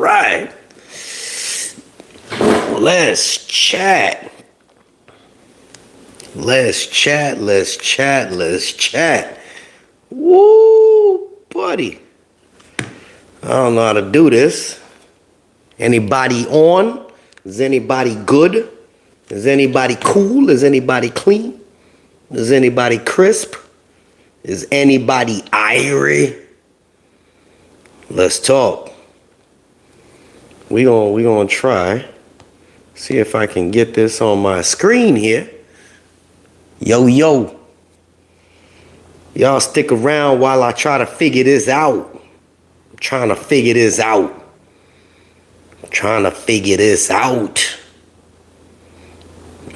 right. Let's chat. Let's chat. Let's chat. Let's chat. Woo, buddy. I don't know how to do this. Anybody on? Is anybody good? Is anybody cool? Is anybody clean? Is anybody crisp? Is anybody irie? Let's talk. We gonna try. See if I can get this on my screen here. Yo. Y'all stick around while I try to figure this out. I'm trying to figure this out.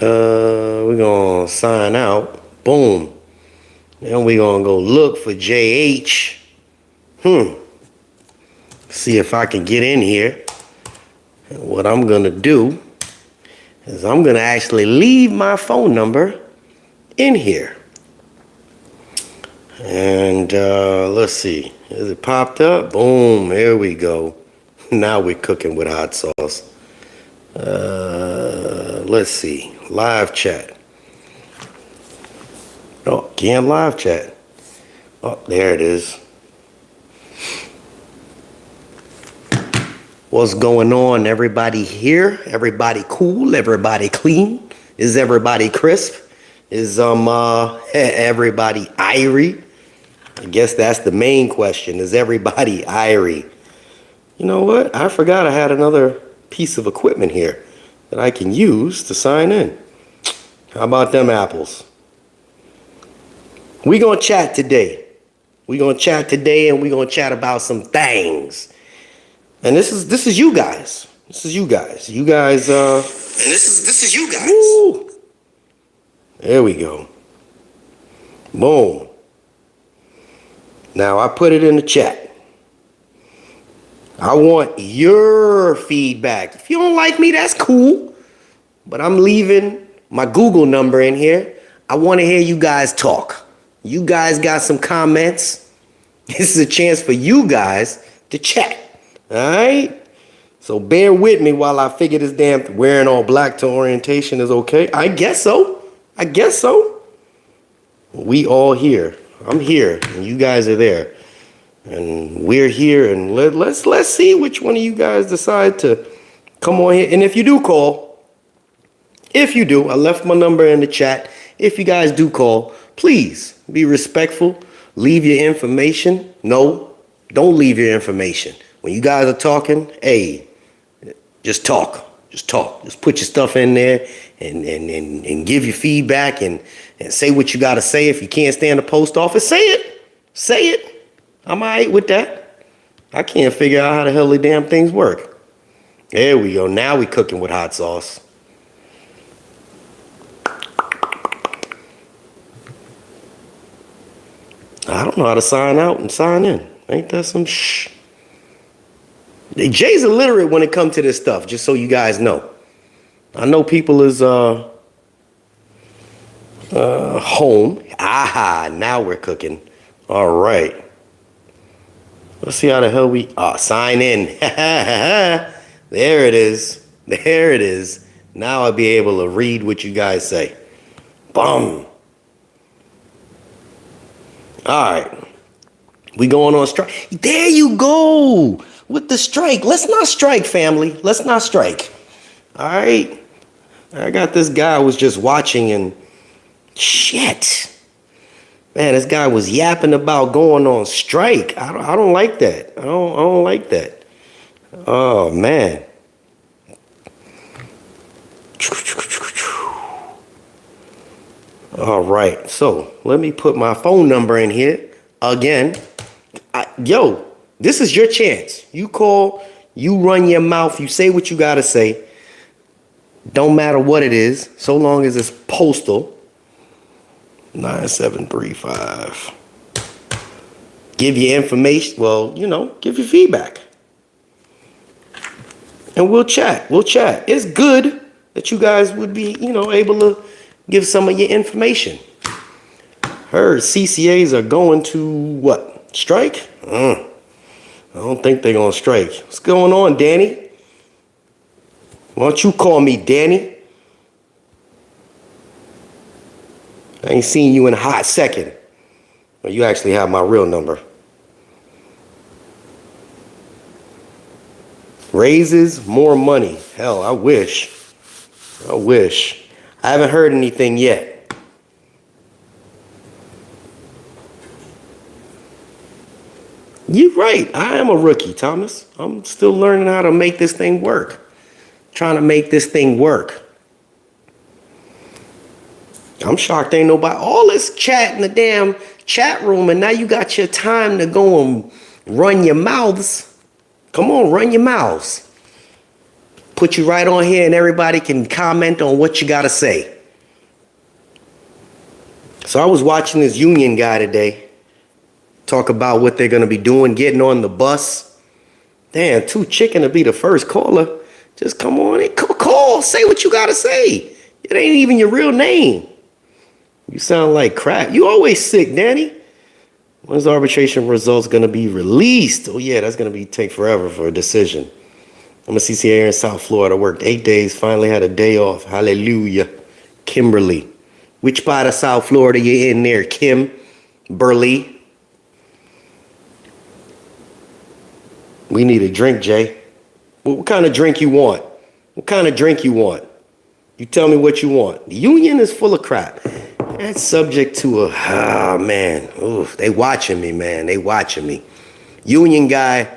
We're gonna sign out. Boom. Then we're gonna go look for JH. See if I can get in here. And what I'm gonna do is I'm gonna actually leave my phone number in here. And let's see. Is it popped up? Boom. Here we go. Now we're cooking with hot sauce. Let's see. Live chat. Oh, can't live chat. Oh, there it is. What's going on? Everybody here? Everybody cool? Everybody clean? Is everybody crisp? Is everybody irie? I guess that's the main question. Is everybody irie? You know what? I forgot I had another piece of equipment here that I can use to sign in. How about them apples? We're going to chat today. We're going to chat today, and we're going to chat about some things. And this is you guys. This is you guys. You guys, and this is you guys. Woo. There we go. Boom. Now I put it in the chat. I want your feedback. If you don't like me, that's cool. But I'm leaving my Google number in here. I want to hear you guys talk. You guys got some comments. This is a chance for you guys to chat. All right? So bear with me while I figure this damn wearing all black to orientation is okay. I guess so. We all here. I'm here, and you guys are there. And we're here, and let's see which one of you guys decide to come on here. And if you do call, I left my number in the chat. If you guys do call, please be respectful. Leave your information. No, don't leave your information. When you guys are talking, hey, just talk. Just put your stuff in there and give your feedback and say what you got to say. If you can't stand the post office, say it. I'm all right with that. I can't figure out how the hell the damn things work. There we go. Now we cooking with hot sauce. I don't know how to sign out and sign in. Ain't that some shh? Jay's illiterate when it comes to this stuff, just so you guys know. I know people is home. Aha, now we're cooking. All right. Let's see how the hell we sign in. There it is. Now I'll be able to read what you guys say. Boom. All right. We going on strike. There you go. With the strike. Let's not strike, family. Let's not strike. All right. I got this guy was just watching and shit. Man, this guy was yapping about going on strike. I don't like that. I don't like that. Oh, man. All right. So let me put my phone number in here again. Yo, this is your chance. You call, you run your mouth, you say what you got to say. Don't matter what it is, so long as it's postal. 9735. Give your information. Well, give your feedback. And we'll chat. It's good that you guys would be, able to give some of your information. Heard CCAs are going to what? Strike? I don't think they're gonna strike. What's going on, Danny? Why don't you call me Danny? I ain't seen you in a hot second. Well, you actually have my real number. Raises, more money. Hell, I wish. I wish. I haven't heard anything yet. You're right. I am a rookie, Thomas. I'm still learning how to make this thing work. Trying to make this thing work. I'm shocked ain't nobody. All this chat in the damn chat room, and now you got your time to go and run your mouths. Come on, run your mouths. Put you right on here, and everybody can comment on what you got to say. So I was watching this union guy today talk about what they're going to be doing, getting on the bus. Damn, too chicken to be the first caller. Just come on in, call, say what you got to say. It ain't even your real name. You sound like crap. You always sick, Danny. When's the arbitration results going to be released? Oh, yeah, that's going to take forever for a decision. I'm a CCA in South Florida. Worked 8 days. Finally had a day off. Hallelujah. Kimberly. Which part of South Florida you in there, Kim? Burley? We need a drink, Jay. What kind of drink you want? What kind of drink you want? You tell me what you want. The union is full of crap. That's subject to a, man. Oof, they watching me, man. They watching me. Union guy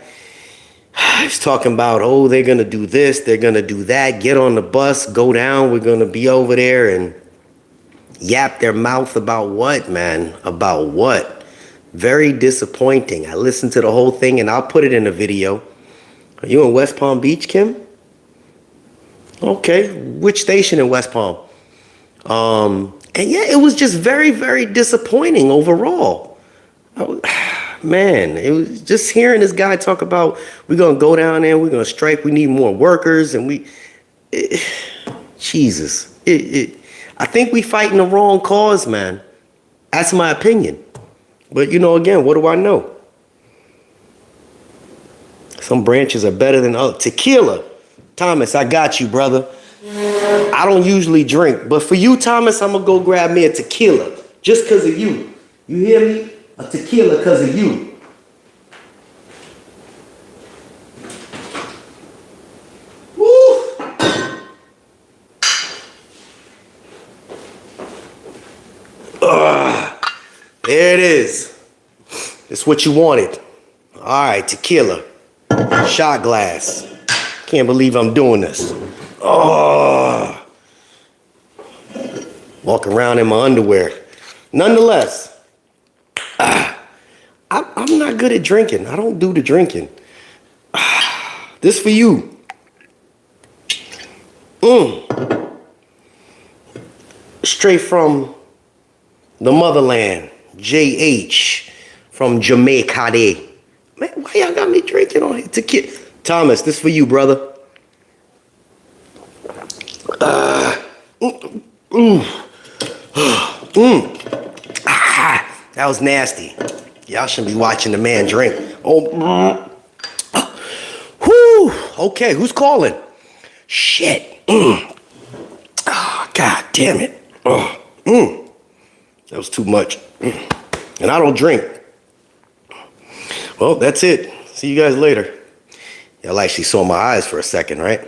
is talking about, oh, they're going to do this. They're going to do that. Get on the bus. Go down. We're going to be over there and yap their mouth about what, man? About what? Very disappointing. I listened to the whole thing, and I'll put it in a video. Are you in West Palm Beach, Kim? Okay. Which station in West Palm? And yeah, it was just very, very disappointing overall. Man, it was just hearing this guy talk about, we're going to go down there, we're going to strike, we need more workers, and Jesus. I think we fighting the wrong cause, man. That's my opinion. But, you know, again, what do I know? Some branches are better than others. Tequila. Thomas, I got you, brother. I don't usually drink, but for you, Thomas, I'm going to go grab me a tequila just because of you. You hear me? A tequila because of you. Woo! There it is. It's what you wanted. All right, tequila. Shot glass. Can't believe I'm doing this. Oh. Walking around in my underwear. Nonetheless, I'm not good at drinking. I don't do the drinking. This for you. Straight from the motherland. JH from Jamaica. Man, why y'all got me drinking on here? Tequila. Thomas, this for you, brother. That was nasty. Y'all shouldn't be watching the man drink. Oh, whew. Okay, who's calling? Shit. Oh, God damn it. That was too much. And I don't drink. Well, that's it. See you guys later. Y'all actually saw my eyes for a second, right?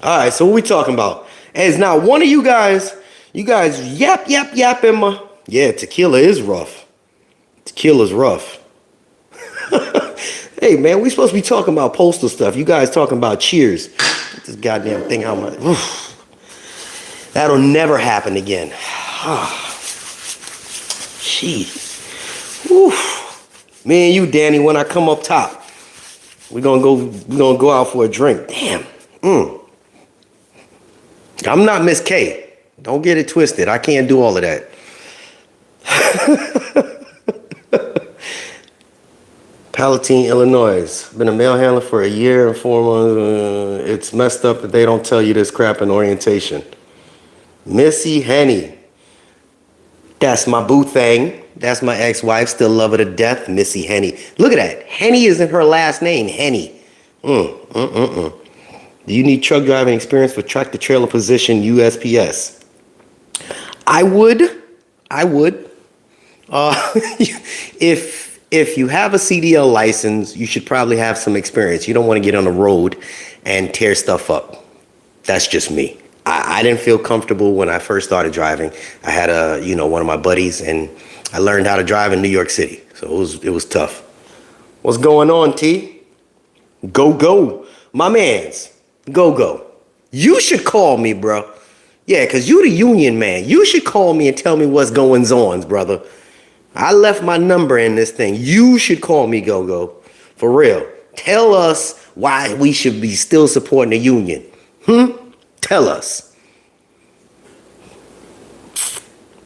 All right, so what we talking about? As now one of you guys yap in my, yeah, tequila is rough. Tequila's rough. Hey, man, we supposed to be talking about postal stuff. You guys talking about cheers. Get this goddamn thing out my, that'll never happen again. Jeez. Me and you, Danny, when I come up top, we're gonna go out for a drink. Damn. I'm not Miss K. Don't get it twisted. I can't do all of that. Palatine, Illinois. Been a mail handler for a year and 4 months. It's messed up that they don't tell you this crap in orientation. Missy Henny. That's my boo thing. That's my ex-wife. Still love her to death, Missy Henny. Look at that. Henny isn't her last name. Henny. Do you need truck driving experience for tractor trailer position USPS? I would. If you have a CDL license, you should probably have some experience. You don't want to get on the road and tear stuff up. That's just me. I didn't feel comfortable when I first started driving. I had one of my buddies, and I learned how to drive in New York City. So it was tough. What's going on, T? Go. My mans. Go. You should call me, bro. Yeah, because you the union man. You should call me and tell me what's going on, brother. I left my number in this thing. You should call me, Go. For real. Tell us why we should be still supporting the union. Tell us.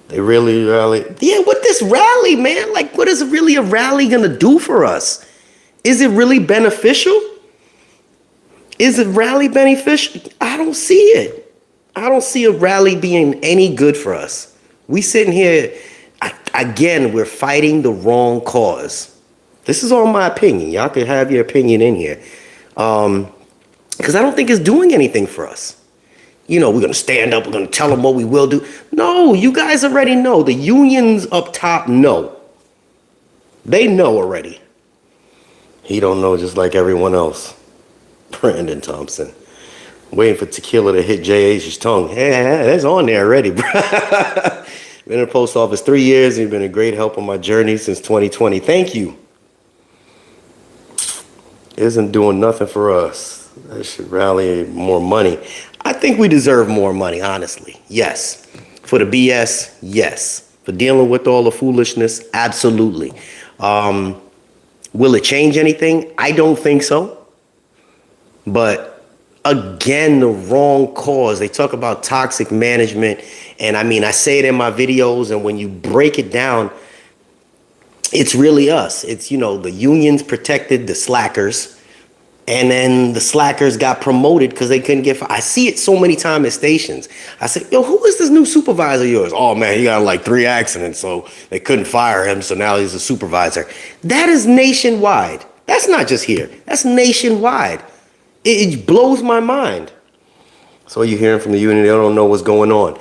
They really rally. Yeah, what this rally, man? Like, what is really a rally gonna do for us? Is it really beneficial? Is a rally beneficial? I don't see it. I don't see a rally being any good for us. We sitting here, again, we're fighting the wrong cause. This is all my opinion. Y'all could have your opinion in here. Because I don't think it's doing anything for us. We're going to stand up, we're going to tell them what we will do. No, you guys already know. The unions up top know. They know already. He don't know, just like everyone else. Brandon Thompson. Waiting for tequila to hit J.H.'s tongue. Hey, that's on there already, bro. Been in the post office 3 years. You've been a great help on my journey since 2020. Thank you. Isn't doing nothing for us. I should rally more money. I think we deserve more money, honestly. Yes. For the BS, yes. For dealing with all the foolishness, absolutely. Will it change anything? I don't think so. But again, the wrong cause. They talk about toxic management. And I say it in my videos. And when you break it down, it's really us. It's, the unions protected the slackers. And then the slackers got promoted because they couldn't get fired. I see it so many times at stations. I say, yo, who is this new supervisor of yours? Oh, man, he got like 3 accidents, so they couldn't fire him, so now he's a supervisor. That is nationwide. That's not just here. That's nationwide. It blows my mind. So you're hearing from the union, they don't know what's going on.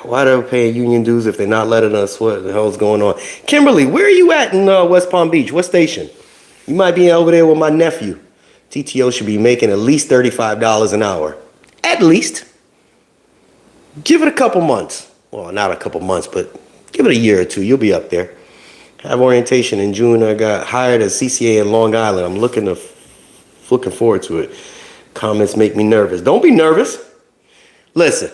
Why are they paying union dues if they're not letting us? What the hell's going on? Kimberly, where are you at in West Palm Beach? What station? You might be over there with my nephew. TTO should be making at least $35 an hour. At least. Give it a couple months. Well, not a couple months, but give it a year or two. You'll be up there. Have orientation in June. I got hired as CCA in Long Island. I'm looking forward to it. Comments make me nervous. Don't be nervous. Listen.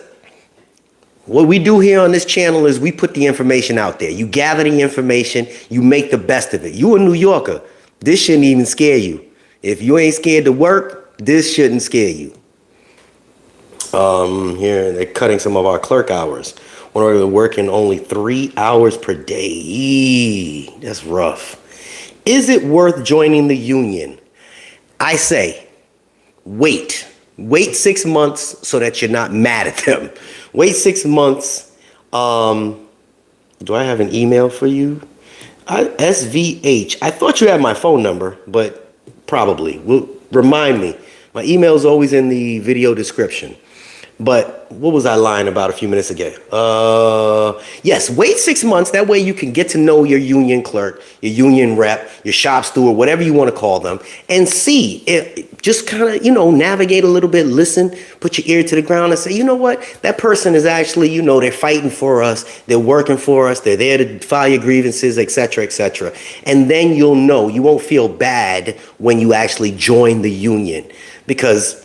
What we do here on this channel is we put the information out there. You gather the information. You make the best of it. You a New Yorker. This shouldn't even scare you. If you ain't scared to work, this shouldn't scare you. Here, they're cutting some of our clerk hours. When we're working only 3 hours per day. Eee, that's rough. Is it worth joining the union? I say, wait. Wait 6 months so that you're not mad at them. Wait 6 months. Do I have an email for you? SVH. I thought you had my phone number, but probably. Remind me. My email is always in the video description. But what was I lying about a few minutes ago? Yes, wait 6 months. That way you can get to know your union clerk, your union rep, your shop steward, whatever you want to call them, and see it. Just kind of, navigate a little bit, listen, put your ear to the ground and say, you know what? That person is actually, they're fighting for us. They're working for us. They're there to file your grievances, et cetera, et cetera. And then you'll know. You won't feel bad when you actually join the union, because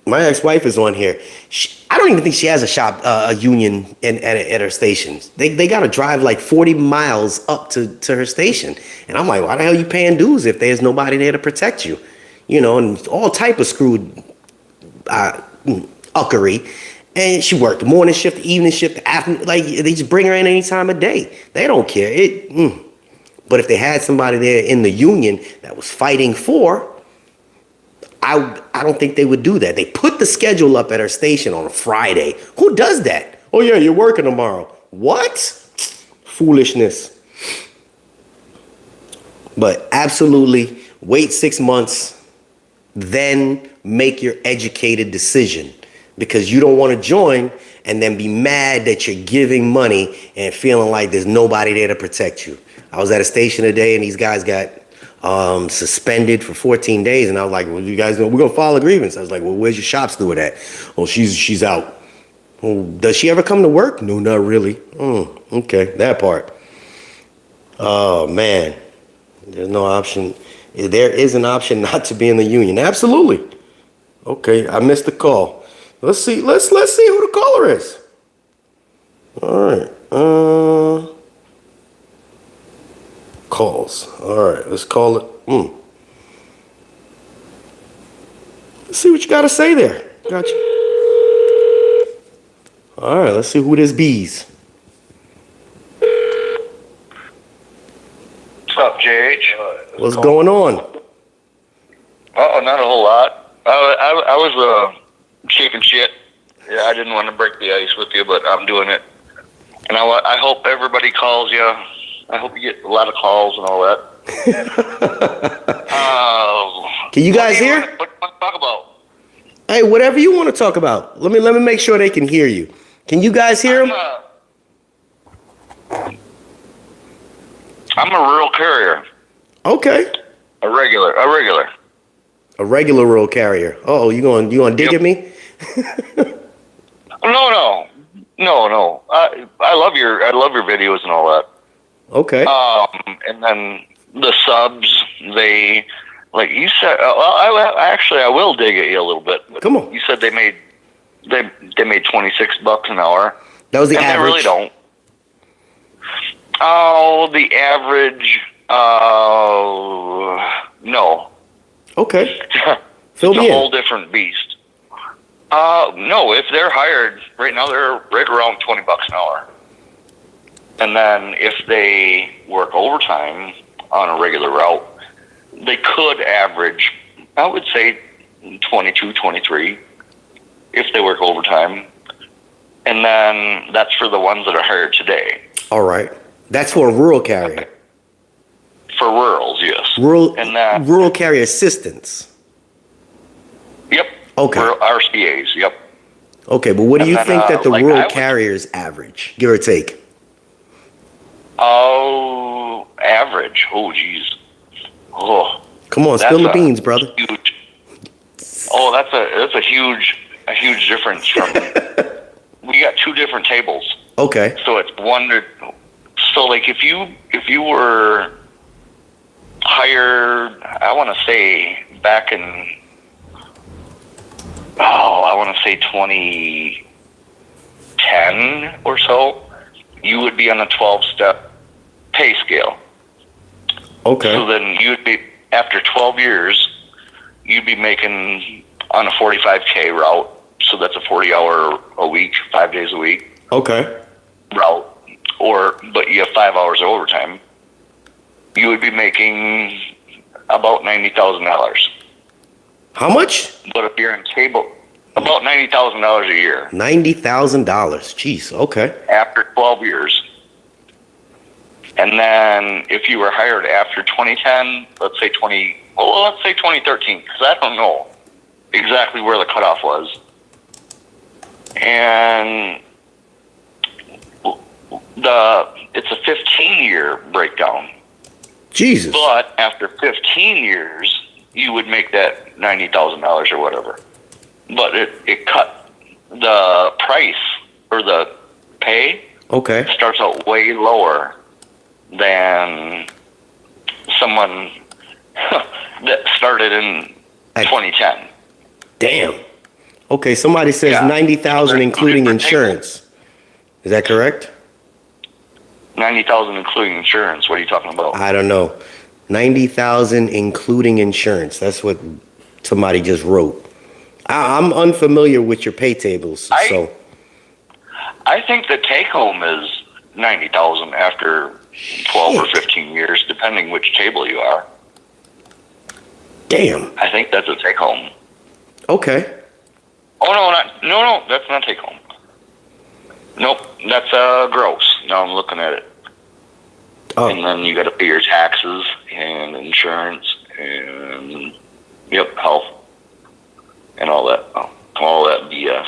my ex-wife is on here. I don't even think she has a union at her stations. They got to drive like 40 miles up to her station. And I'm like, why the hell are you paying dues if there's nobody there to protect you? And all type of screwed uckery. And she worked the morning shift, the evening shift, the afternoon. Like, they just bring her in any time of day. They don't care. But if they had somebody there in the union that was fighting for, I don't think they would do that. They put the schedule up at her station on a Friday. Who does that? Oh, yeah, you're working tomorrow. What? foolishness. But absolutely wait 6 months, then make your educated decision, because you don't want to join and then be mad that you're giving money and feeling like there's nobody there to protect you. I was at a station today and these guys got suspended for 14 days, and I was like, well, you guys know we're gonna file a grievance. I was like, well, where's your shop steward at? Well, she's out. Well, does she ever come to work? No, not really. Okay, that part. Oh man, there's no option. There is an option not to be in the union. Absolutely. Okay, I missed the call. Let's see. Let's see who the caller is. All right. Calls. All right, let's call it. Let's see what you got to say there. Gotcha. All right, let's see who this bees. What's up, JH? What's going on? Oh, not a whole lot. I was shaking shit. Yeah, I didn't want to break the ice with you, but I'm doing it. And I hope everybody calls you. I hope you get a lot of calls and all that. Can you guys hear? What do you want to talk about? Hey, whatever you want to talk about. Let me make sure they can hear you. Can you guys hear them? I'm a rural carrier. Okay. A regular. A regular rural carrier. Oh, you gonna dig at me? No. I love your videos and all that. Okay. And then the subs, they, like you said. I will dig at you a little bit. Come on. You said they made $26 an hour. That was the average. They really don't. Oh, the average. No. Okay. Fill me in. It's a whole different beast. No, if they're hired right now, they're right around $20 an hour. And then if they work overtime on a regular route, they could average, I would say, 22, 23 if they work overtime. And then that's for the ones that are hired today. All right. That's for a rural carrier. For rurals, yes. Rural carrier assistance. Yep. Okay. For RCAs, yep. Okay, but what do you think that the like rural carriers average, give or take? Oh, average. Oh, geez. Oh. Come on, spill the beans, brother. Huge, that's a huge difference from. We got two different tables. Okay. So it's so like if you were hired, I want to say back in, I want to say 2010 or so, you would be on a 12-step pay scale. Okay. So then you'd be, after 12 years, you'd be making on a 45K route. So that's a 40-hour a week, 5 days a week. Okay. Route. But you have 5 hours of overtime. You would be making about $90,000. How much? But if you're in cable, about $90,000 a year. $90,000. Jeez. Okay. After 12 years. And then if you were hired after 2010, let's say 2013, because I don't know exactly where the cutoff was. And it's a 15-year breakdown. Jesus. But after 15 years, you would make that $90,000 or whatever. But it cut the price or the pay. Okay. Starts out way lower than someone that started in 2010. Damn. Okay, somebody says 90,000 including insurance. Is that correct? 90,000 including insurance. What are you talking about? I don't know. 90,000 including insurance. That's what somebody just wrote. I'm unfamiliar with your pay tables, so. I think the take home is 90,000 after 12 or 15 years, depending which table you are. Damn. I think that's a take home. Okay. Oh no, that's not take home. Nope, that's gross. Now I'm looking at it. Oh. And then you got to pay your taxes and insurance and health and all that BS.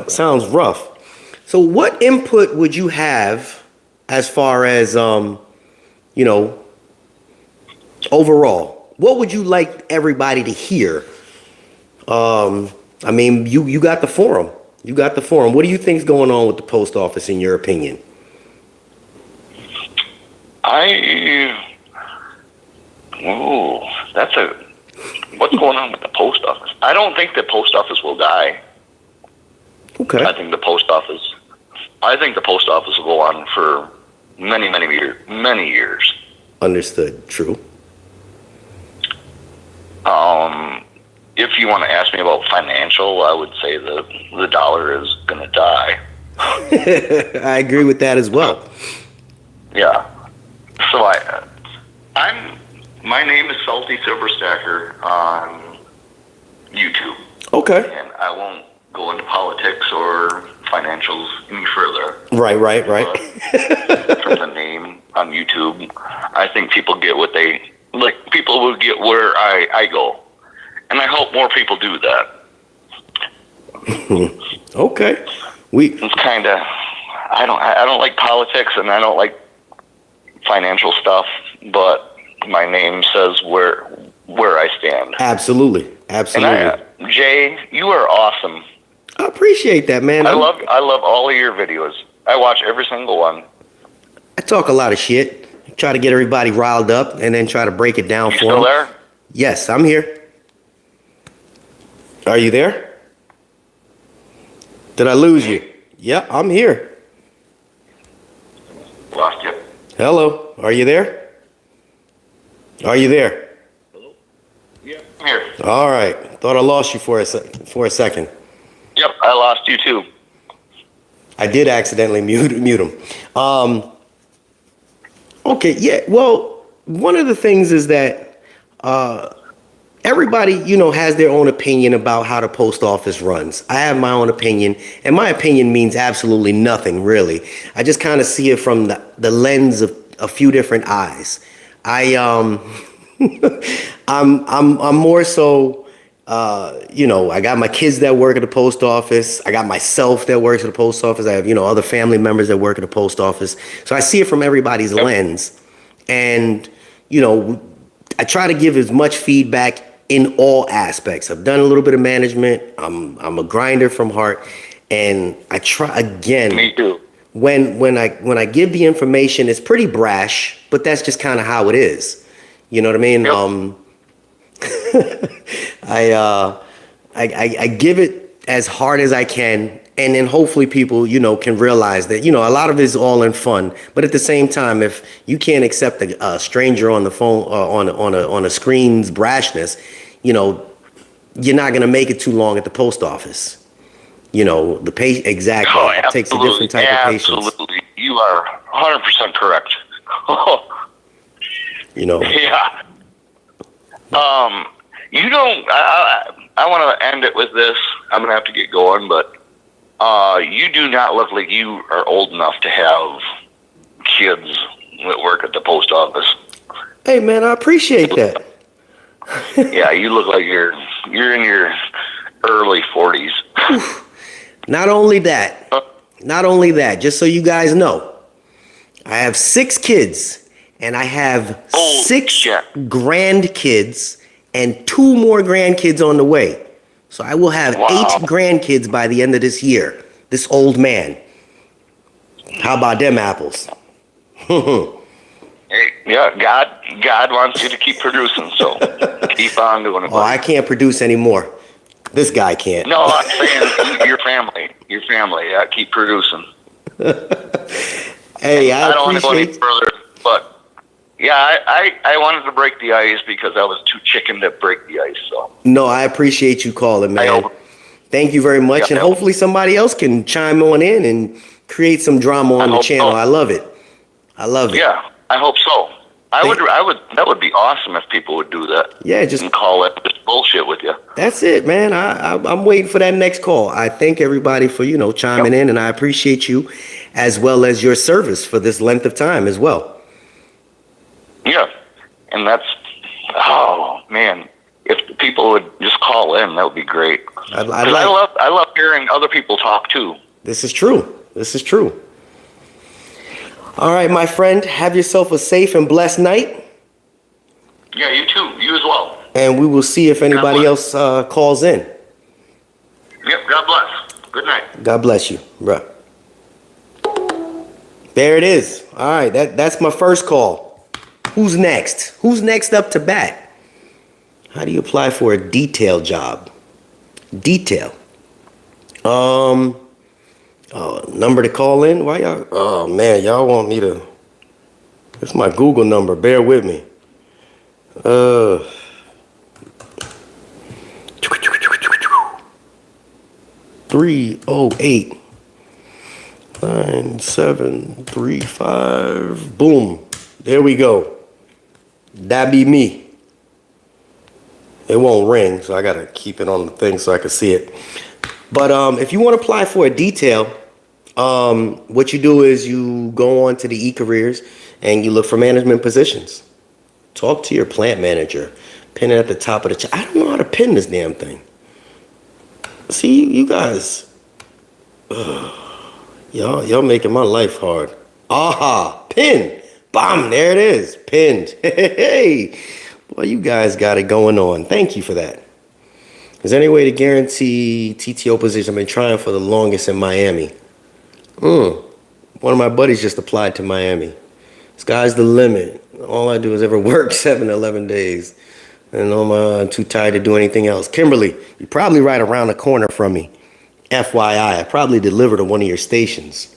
Sounds rough. So what input would you have as far as, overall? What would you like everybody to hear? You got the forum. What do you think's going on with the post office in your opinion? What's going on with the post office? I don't think the post office will die. Okay. I think the post office will go on for many years. Understood. True. If you want to ask me about financial, I would say the dollar is going to die. I agree with that as well. Yeah. So my name is Salty Silverstacker on YouTube. Okay. And I won't go into politics or financials any further. Right. From the name on YouTube, I think people get what they like. People will get where I go, and I hope more people do that. Okay. It's kind of I don't like politics and I don't like financial stuff, but my name says where I stand. Absolutely. And Jay, you are awesome. I appreciate that, man. I love all of your videos. I watch every single one. I talk a lot of shit. Try to get everybody riled up and then try to break it down for them. Still there? Yes, I'm here. Are you there? Did I lose you? Yeah, I'm here. Lost you. Hello. Are you there? Are you there? Hello? Yeah, I'm here. All right. Thought I lost you for a second. Yep, I lost you too. I did accidentally mute him. Okay, yeah. Well, one of the things is that everybody, has their own opinion about how the post office runs. I have my own opinion, and my opinion means absolutely nothing, really. I just kind of see it from the lens of a few different eyes. I'm more so. I got my kids that work at the post office. I got myself that works at the post office. I have, other family members that work at the post office. So I see it from everybody's lens. And, I try to give as much feedback in all aspects. I've done a little bit of management. I'm a grinder from heart. And I try again. Me too. When I give the information, it's pretty brash, but that's just kind of how it is. You know what I mean? Yep. I give it as hard as I can, and then hopefully people, can realize that, a lot of it is all in fun. But at the same time, if you can't accept a stranger on the phone on a screen's brashness, you're not going to make it too long at the post office. Exactly. Oh, it takes a different type of patience. Absolutely. You are 100% correct. Yeah. I want to end it with this. I'm going to have to get going, but you do not look like you are old enough to have kids that work at the post office. Hey, man, I appreciate that. Yeah, you look like you're in your early 40s. Not only that, just so you guys know, I have 6 kids, and I have 6 grandkids, and 2 more grandkids on the way. So I will have 8 grandkids by the end of this year. This old man. How about them apples? Yeah, God wants you to keep producing, so keep on doing it. Oh, I can't produce anymore. This guy can't. No, I'm saying your family. Yeah, keep producing. Hey, I don't want to go any appreciate. further, but yeah, I wanted to break the ice because I was too chicken to break the ice. So No, I appreciate you calling, man. Thank you very much, and hopefully somebody else can chime on in and create some drama on the channel. So. I love it. Yeah, I hope so. That would be awesome if people would do that. Yeah, just call it. bullshit with you. That's it, man. I'm waiting for that next call. I thank everybody for, chiming in, and I appreciate you as well as your service for this length of time as well. Yeah. And that's, oh, man. If people would just call in, that would be great. I love hearing other people talk, too. This is true. This is true. All right, my friend. Have yourself a safe and blessed night. Yeah, you too. You as well. And we will see if anybody else calls in. Yep, God bless. Good night. God bless you, bro. There it is. All right, that's my first call. Who's next? Who's next up to bat? How do you apply for a detail job? Detail. Number to call in? Why y'all? Oh man, y'all want me to? It's my Google number. Bear with me. 308-9735. Boom. There we go. That be me. It won't ring, so I gotta keep it on the thing so I can see it. But if you want to apply for a detail, what you do is you go on to the e-careers and you look for management positions. Talk to your plant manager. Pin it at the top of the I don't know how to pin this damn thing. See, you guys, y'all making my life hard. Aha, pin, bam, there it is, pinned. Hey, boy, you guys got it going on. Thank you for that. Is there any way to guarantee TTO position? I've been trying for the longest in Miami. One of my buddies just applied to Miami. Sky's the limit. All I do is ever work 7 to 11 days. And I'm too tired to do anything else. Kimberly, you're probably right around the corner from me. FYI, I probably deliver to one of your stations.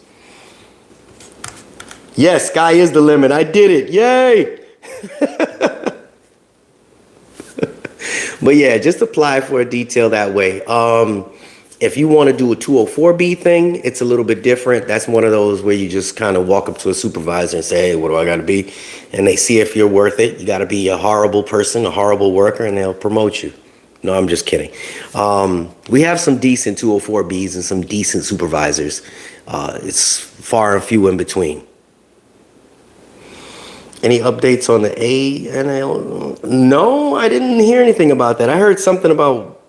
Yes, sky is the limit. I did it. Yay! But yeah, just apply for a detail that way. If you want to do a 204B thing, it's a little bit different. That's one of those where you just kind of walk up to a supervisor and say, hey, what do I got to be? And they see if you're worth it. You got to be a horrible person, a horrible worker, and they'll promote you. No, I'm just kidding. We have some decent 204Bs and some decent supervisors. It's far and few in between. Any updates on the ANL? No, I didn't hear anything about that. I heard something about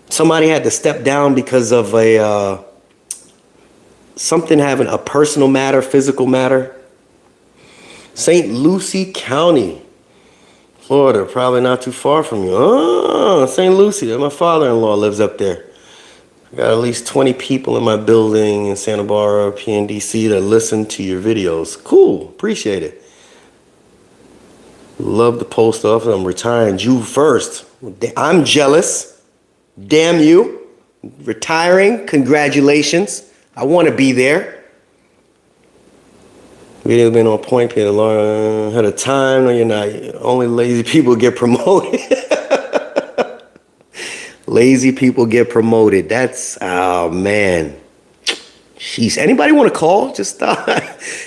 somebody had to step down because of something having a personal matter, physical matter. St. Lucie County, Florida, probably not too far from you. Oh, St. Lucie, my father-in-law lives up there. I got at least 20 people in my building in Santa Barbara, PNDC, that listen to your videos. Cool, appreciate it. Love the post office. I'm retiring June 1st. I'm jealous. Damn you. Retiring, congratulations. I want to be there. Video's been on point, Peter. Lauren had a time. No, you're not. Only lazy people get promoted. Lazy people get promoted. That's, oh man. Jeez. Anybody want to call? Just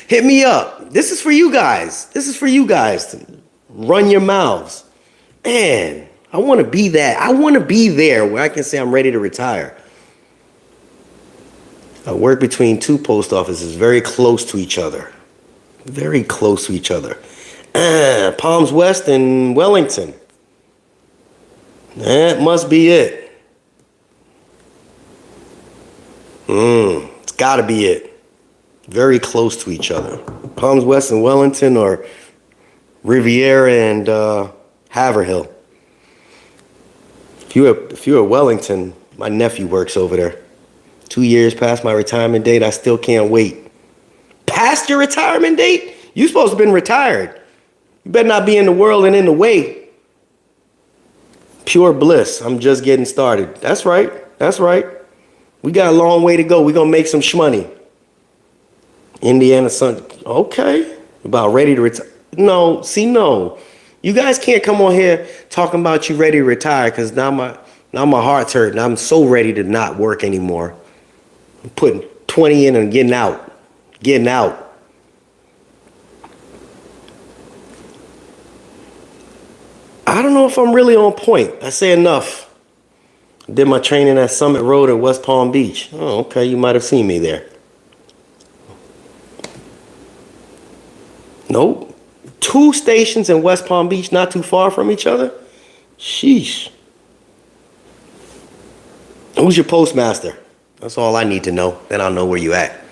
hit me up. This is for you guys. This is for you guys to run your mouths. Man, I want to be that. I want to be there where I can say I'm ready to retire. I work between two post offices very close to each other. Very close to each other. Palms West and Wellington. That must be it. It's got to be it. Very close to each other. Palms West and Wellington, or Riviera and Haverhill. If you're at Wellington, my nephew works over there. 2 years past my retirement date, I still can't wait. Past your retirement date? You supposed to have been retired. You better not be in the world and in the way. Pure bliss. I'm just getting started. That's right. That's right. We got a long way to go. We're going to make some shmoney. Indiana Sun. Okay. About ready to retire. No. See, no. You guys can't come on here talking about you ready to retire, because now my heart's hurting. I'm so ready to not work anymore. I'm putting 20 in and getting out. Getting out. I don't know if I'm really on point. I say enough. Did my training at Summit Road at West Palm Beach. Oh, okay. You might have seen me there. Nope. 2 stations in West Palm Beach, not too far from each other. Sheesh. Who's your postmaster? That's all I need to know. Then I'll know where you at.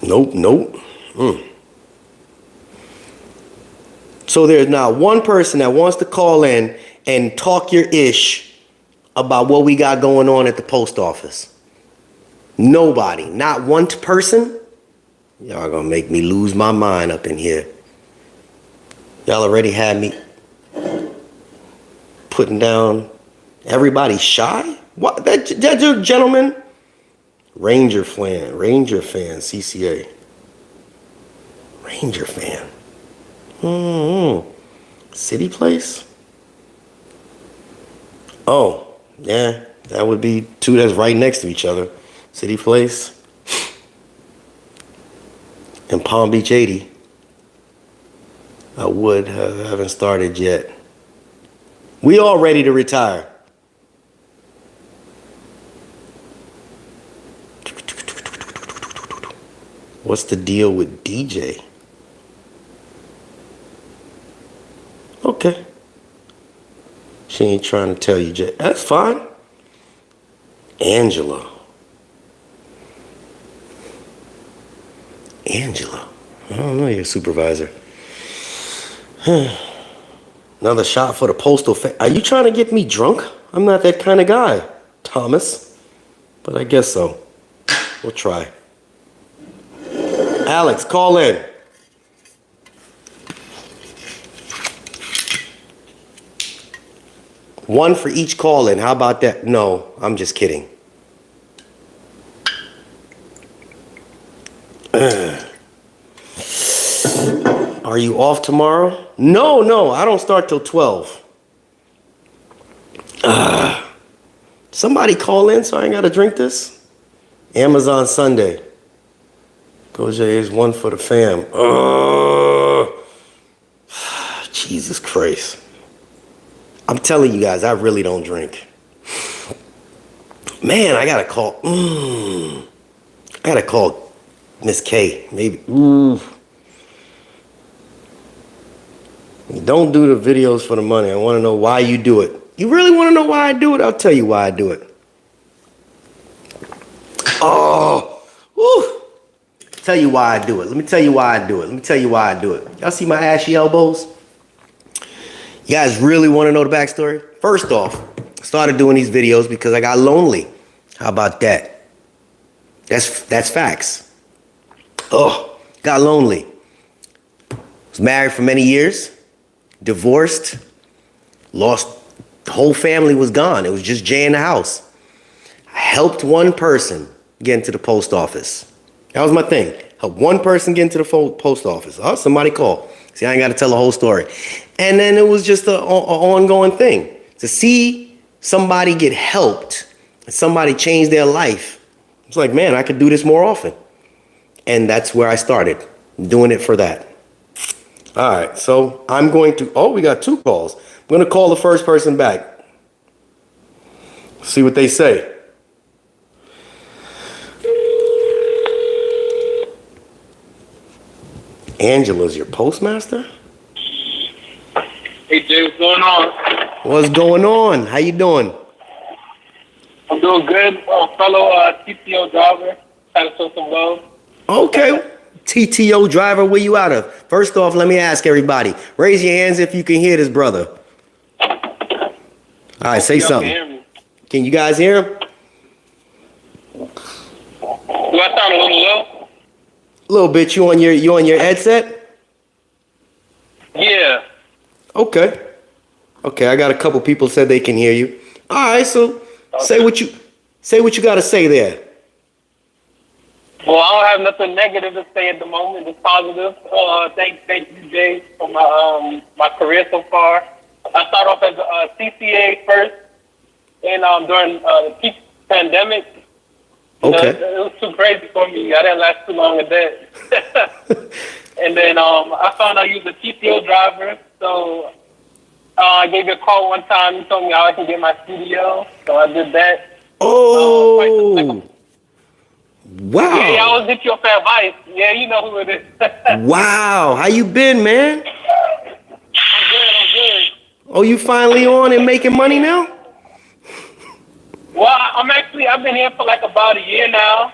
Nope, nope. So there's not one person that wants to call in and talk your ish about what we got going on at the post office. Nobody. Not one person. Y'all gonna make me lose my mind up in here. Y'all already had me putting down everybody shy? What? That gentleman? Ranger fan, CCA. Ranger fan. City Place? Oh, yeah, that would be 2 that's right next to each other. City Place and Palm Beach 80. I haven't started yet. We all ready to retire. What's the deal with DJ? Okay. She ain't trying to tell you, Jay. That's fine. Angela. I don't know your supervisor. Another shot for the postal. Are you trying to get me drunk? I'm not that kind of guy, Thomas. But I guess so. We'll try. Alex, call in. One for each call in. How about that? No, I'm just kidding. Are you off tomorrow? No, I don't start till 12. Somebody call in so I ain't got to drink this? Amazon Sunday. Go Jays, one for the fam. Jesus Christ. I'm telling you guys, I really don't drink. Man, I gotta call. I gotta call Miss K. Maybe. Don't do the videos for the money. I want to know why you do it. You really want to know why I do it? I'll tell you why I do it. Tell you why I do it. Let me tell you why I do it. Y'all see my ashy elbows? You guys really want to know the backstory? First off, I started doing these videos because I got lonely. How about that? That's facts. Got lonely. Was married for many years. Divorced. Lost. The whole family was gone. It was just Jay in the house. I helped one person get into the post office. That was my thing. Help one person get into the post office. Oh, somebody call. See, I ain't got to tell the whole story. And then it was just an ongoing thing. To see somebody get helped, and somebody change their life. It's like, man, I could do this more often. And that's where I started, doing it for that. All right, so I'm going to, we got 2 calls. I'm going to call the first person back. See what they say. Angela's your postmaster? Hey, Jay, what's going on? What's going on? How you doing? I'm doing good. Fellow TTO driver. Trying to show some love. Okay. TTO driver, where you out of? First off, let me ask everybody. Raise your hands if you can hear this brother. All right, say something. Can you guys hear him? Do I sound a little low? A little bit. You on your headset? Yeah. Okay, I got a couple people said they can hear you. All right, so say what you got to say there. Well, I don't have nothing negative to say at the moment. Just positive. Thank you, Jay, for my career so far. I started off as a CCA first, and during the peak pandemic. Okay. It was too crazy for me. I didn't last too long at that. And then I found out you was a TPO driver, so I gave you a call one time. You told me how I can get my studio, so I did that. Oh, Yeah, I wow. always hit you up for advice. Yeah, you know who it is. Wow. How you been, man? I'm good. Oh, you finally on and making money now? Well, I've been here for like about a year now.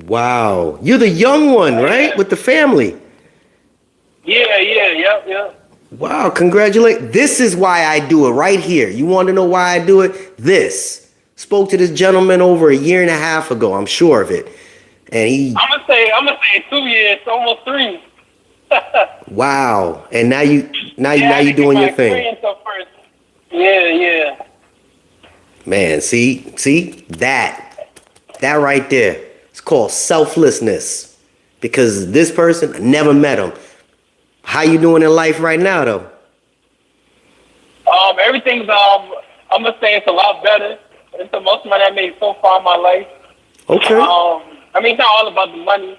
Wow. You're the young one, right? With the family. Yep. Wow, congratulate. This is why I do it right here. You want to know why I do it? This. Spoke to this gentleman over a year and a half ago. I'm sure of it. And he, I'm gonna say 2 years, almost 3. wow. And now you I you did doing my your thing. experience up first. Yeah. Man, see that right there. It's called selflessness. Because this person, I never met him. How you doing in life right now, though? Everything's I'm gonna say it's a lot better. It's the most money I made so far in my life. Okay. I mean, it's not all about the money.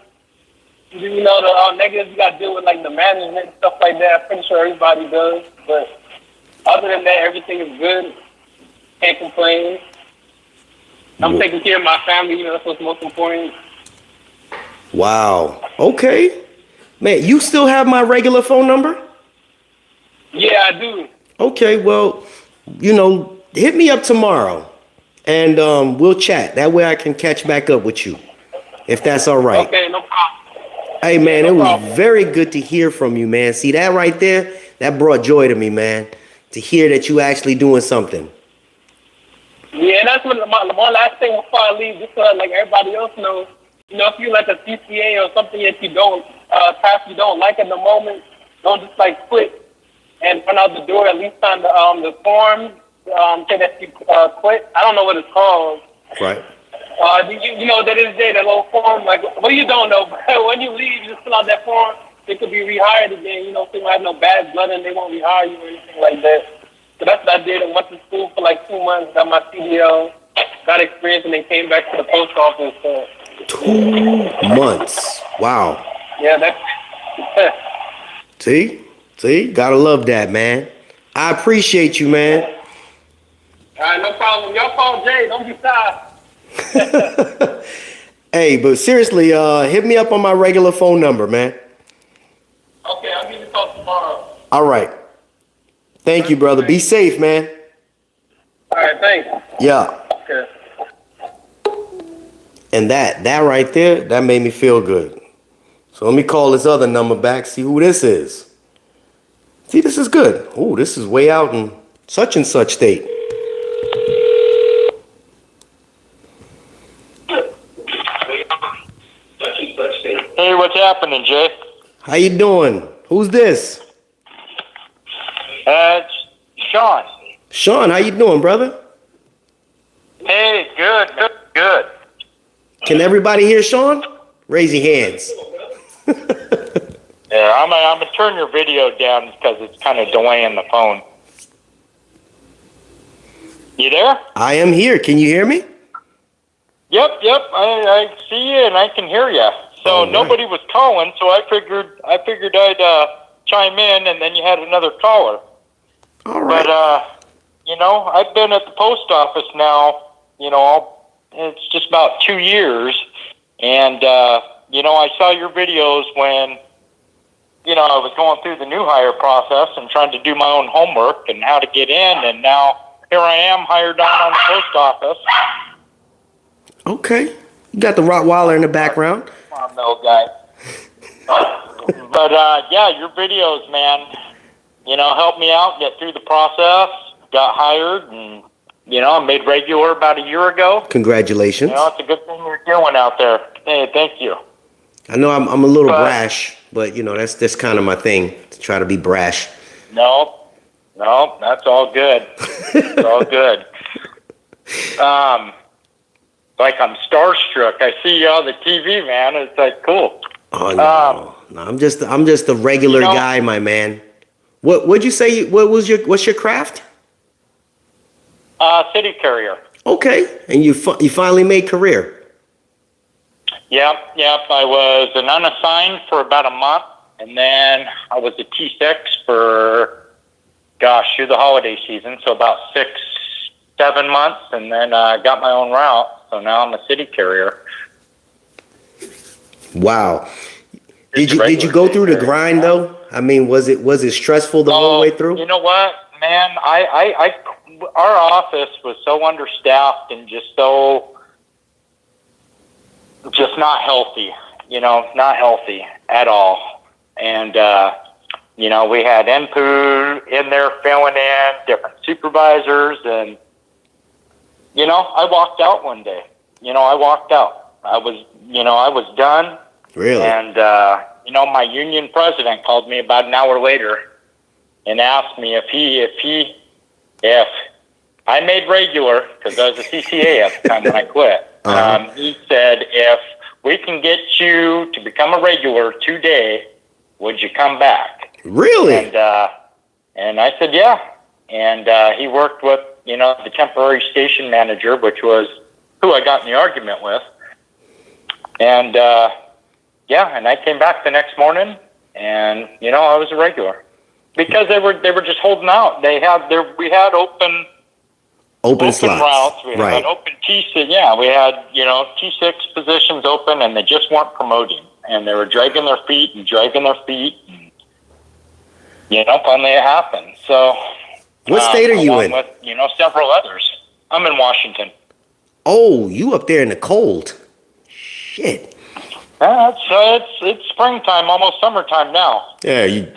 You know, the negatives you got to deal with, like the management and stuff like that. I'm pretty sure everybody does. But other than that, everything is good. Can't complain. I'm taking care of my family. You know, that's what's most important. Wow. Okay. Man, you still have my regular phone number? Yeah, I do. Okay, well, hit me up tomorrow and we'll chat. That way I can catch back up with you, if that's all right. Okay, no problem. Hey, man, no it was problem. very good to hear from you, man. See, that right there, that brought joy to me, man, to hear that you actually doing something. Yeah, and that's what one last thing before I leave, just so like everybody else knows. You know, if you like a CCA or something that you don't pass, you don't like at the moment, don't just like quit and run out the door. At least on the form say that you quit. I don't know what it's called. Right. You know that is there, that little form. Like, well, you don't know, but when you leave, you just fill out that form. It could be rehired again. You know, if they don't have no bad blood and they won't rehire you or anything like that. So that's what I did. I went to school for like 2 months, got my CDL, got experience, and then came back to the post office. So. 2 months. Wow. Yeah, that's See, gotta love that, man. I appreciate you, man. all right, no problem. Y'all call Jay. Don't be shy. Hey, but seriously, hit me up on my regular phone number, man. Okay, I'll give you a call tomorrow. All right. Thank you, brother. Be safe, man. All right, thanks. Yeah. Okay. And that right there, that made me feel good. So let me call this other number back, see who this is. See, this is good. Oh, this is way out in such and such state. Hey, what's happening, Jay? How you doing? Who's this? It's Sean. Sean, how you doing, brother? Hey, good. Can everybody hear Sean? Raise your hands. Yeah, I'm gonna turn your video down because it's kind of delaying the phone. You there? I am here. Can you hear me? Yep. I see you and I can hear you. So All right. nobody was calling, so I figured I'd chime in, and then you had another caller. All right. But I've been at the post office now. It's just about 2 years, and I saw your videos when I was going through the new hire process and trying to do my own homework and how to get in, and now here I am hired on the post office. Okay. You got the Rottweiler in the background. Come on, though, guy. But yeah, your videos, man, helped me out, get through the process, got hired, and I made regular about a year ago. Congratulations. It's a good thing you're doing out there. Hey, thank you. I know I'm a little brash, but that's kind of my thing, to try to be brash. No, that's all good. It's all good. Like I'm starstruck. I see you on the TV, man. It's like cool. Oh no, I'm just a regular guy, my man. What'd you say? What's your craft? City carrier. Okay, and you finally made career. Yep. I was an unassigned for about a month, and then I was a T6 for, through the holiday season, so about 6-7 months, and then got my own route. So now I'm a city carrier. Wow. Did you go through the grind though? I mean, was it stressful the whole way through? You know what, man? Our office was so understaffed and just not healthy. Not healthy at all. And we had NPU in there filling in, different supervisors, and I walked out one day. I walked out. I was done. Really? And my union president called me about an hour later and asked me if I made regular, because I was a CCA at the time when I quit. He said, if we can get you to become a regular today, would you come back? Really? And I said, yeah. And he worked with, the temporary station manager, which was who I got in the argument with. And, and I came back the next morning, and, I was a regular. Because they were just holding out. We had open slots. routes. We had open T6. Yeah, we had, T6 positions open, and they just weren't promoting. And they were dragging their feet. And, finally it happened. So, what state are you in? With, several others. I'm in Washington. Oh, you up there in the cold. Shit. It's springtime, almost summertime now. Yeah, you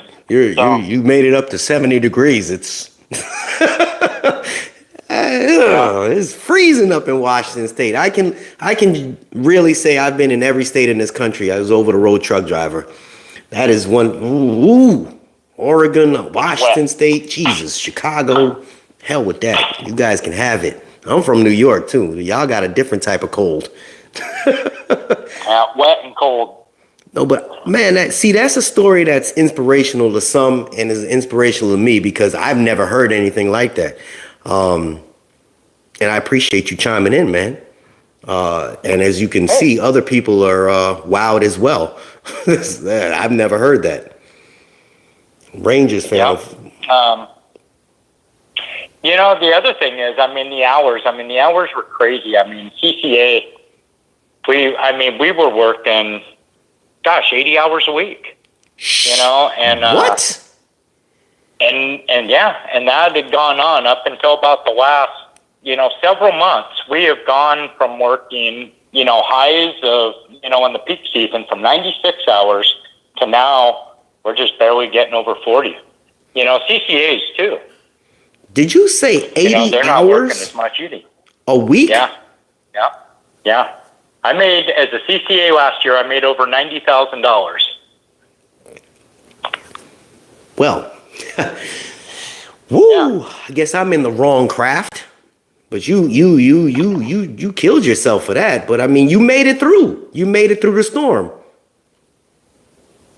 made it up to 70 degrees. It's it's freezing up in Washington State. I can really say I've been in every state in this country. I was over the road truck driver. That is one. Oregon, Washington State, Jesus, Chicago. Hell with that. You guys can have it. I'm from New York too. Y'all got a different type of cold. Wet and cold. No, but man, that's a story that's inspirational to some and is inspirational to me because I've never heard anything like that. And I appreciate you chiming in, man. And as you can see, other people are wowed as well. I've never heard that. Rangers fan. Yep. The other thing is, the hours were crazy. CCA, we were working, 80 hours a week, and what? And that had gone on up until about the last, several months. We have gone from working, highs of, in the peak season from 96 hours to now we're just barely getting over 40. CCAs too. Did you say 80 they're not hours working as much either. a week? Yeah. I made, as a CCA last year, I made over $90,000. Well, woo! Yeah. I guess I'm in the wrong craft, but you killed yourself for that. But you made it through. You made it through the storm.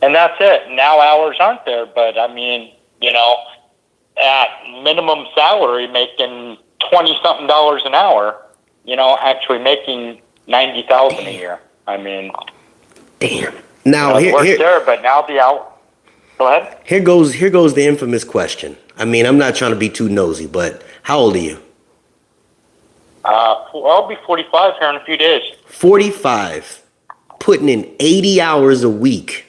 And that's it. Now hours aren't there, but at minimum salary, making $20-something an hour, actually making $90,000 a year. Damn. Now here, there, but now the hour. Go ahead. Here goes the infamous question. I'm not trying to be too nosy, but how old are you? I'll be 45 here in a few days. 45, putting in 80 hours a week.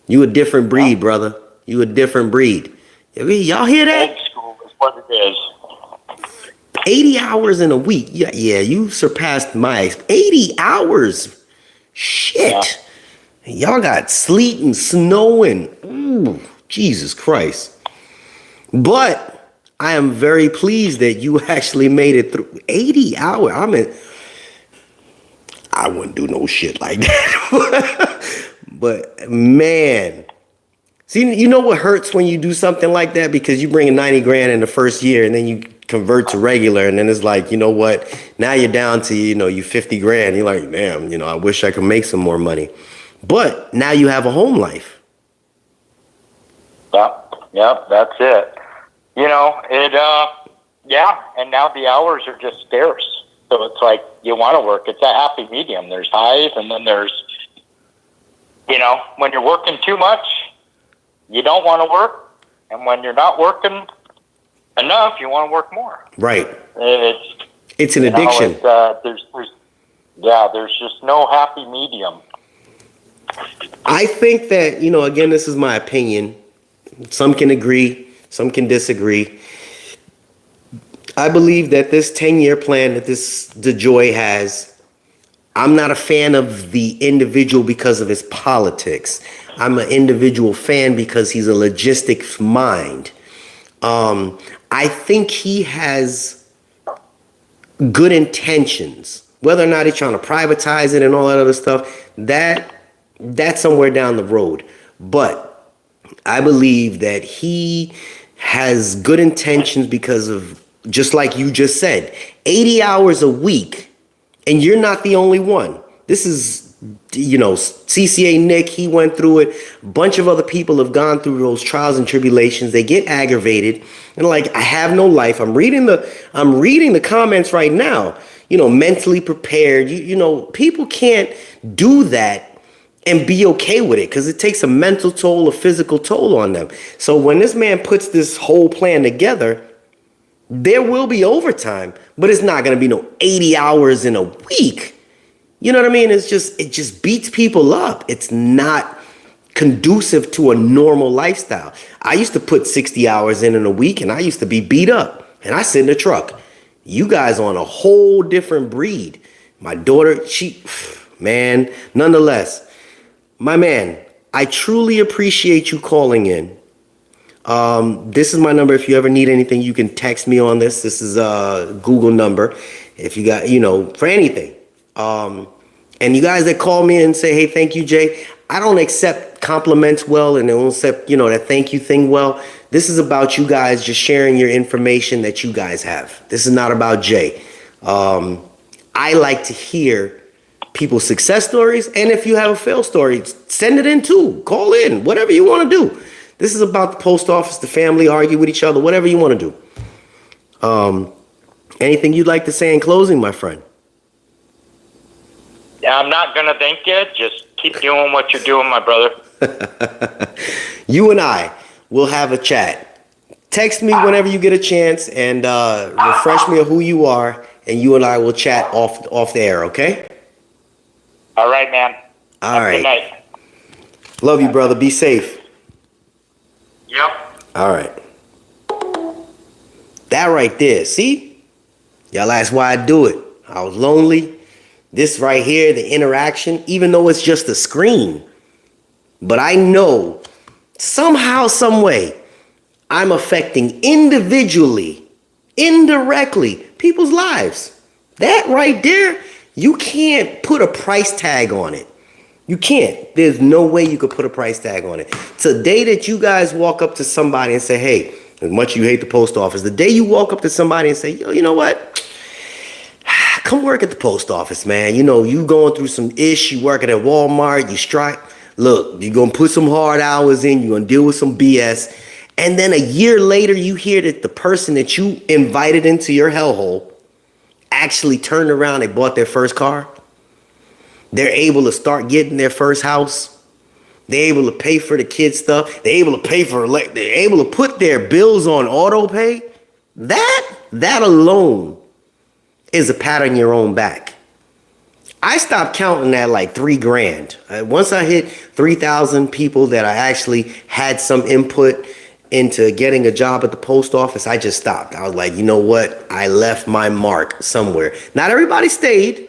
You a different breed, brother. You a different breed. Y'all hear that? Old school is what it is. 80 hours in a week. Yeah, you surpassed my 80 hours. Shit. Yeah. Y'all got sleet and snow and Jesus Christ. But I am very pleased that you actually made it through 80 hours. I wouldn't do no shit like that. But man, see, you know what hurts when you do something like that? Because you bring in 90 grand in the first year and then you convert to regular. And then it's like, you know what? Now you're down to, you 50 grand. You're like, damn, I wish I could make some more money. But now you have a home life. Yep, that's it. And now the hours are just scarce. So it's like you want to work. It's a happy medium. There's highs and then there's You know, when you're working too much, you don't want to work. And when you're not working enough, you want to work more. Right. It's an you know, addiction. there's just no happy medium. I think that, you know, again, this is my opinion. Some can agree, some can disagree. I believe that this 10-year plan that the Joy has, I'm not a fan of the individual because of his politics. I'm an individual fan because he's a logistics mind. I think he has good intentions. Whether or not he's trying to privatize it and all that other stuff, that's somewhere down the road. But I believe that he has good intentions because of, just like you just said, 80 hours a week, and you're not the only one. This is, you know, CCA Nick, he went through it. A bunch of other people have gone through those trials and tribulations. They get aggravated and like, I have no life. I'm reading the comments right now. You know, mentally prepared. You know, people can't do that and be okay with it because it takes a mental toll, a physical toll on them. So when this man puts this whole plan together, there will be overtime, but it's not going to be no 80 hours in a week. You know what I mean? It just beats people up. It's not conducive to a normal lifestyle. I used to put 60 hours in a week, and I used to be beat up, and I sit in the truck. You guys on a whole different breed. My daughter, man, nonetheless, my man, I truly appreciate you calling in. This is my number. If you ever need anything, you can text me on this. This is a Google number. If you got, you know, for anything. And you guys that call me and say, hey, thank you, Jay. I don't accept compliments well, and I don't accept, you know, that thank you thing well. This is about you guys just sharing your information that you guys have. This is not about Jay. I like to hear people's success stories. And if you have a fail story, send it in too. Call in, whatever you want to do. This is about the post office, the family, argue with each other, whatever you want to do. Anything you'd like to say in closing, my friend? I'm not going to thank you. Just keep doing what you're doing, my brother. You and I will have a chat. Text me whenever you get a chance and refresh me of who you are, and you and I will chat off the air, okay? All right, man. All right. Good night. Love you, brother. Be safe. Yep. All right. That right there. See? Y'all asked why I do it. I was lonely. This right here, the interaction, even though it's just a screen. But I know somehow, some way, I'm affecting individually, indirectly, people's lives. That right there, you can't put a price tag on it. You can't. There's no way you could put a price tag on it. Today that you guys walk up to somebody and say, hey, as much you hate the post office, the day you walk up to somebody and say, yo, you know what? Come work at the post office, man. You know, you going through some ish, you working at Walmart, you strike. Look, you're going to put some hard hours in, you're going to deal with some BS. And then a year later, you hear that the person that you invited into your hellhole actually turned around and bought their first car. They're able to start getting their first house. They're able to pay for the kids' stuff. They're able to pay for, they're able to put their bills on auto pay. That alone is a pat on your own back. I stopped counting at like $3,000. Once I hit 3,000 people that I actually had some input into getting a job at the post office, I just stopped. I was like, you know what? I left my mark somewhere. Not everybody stayed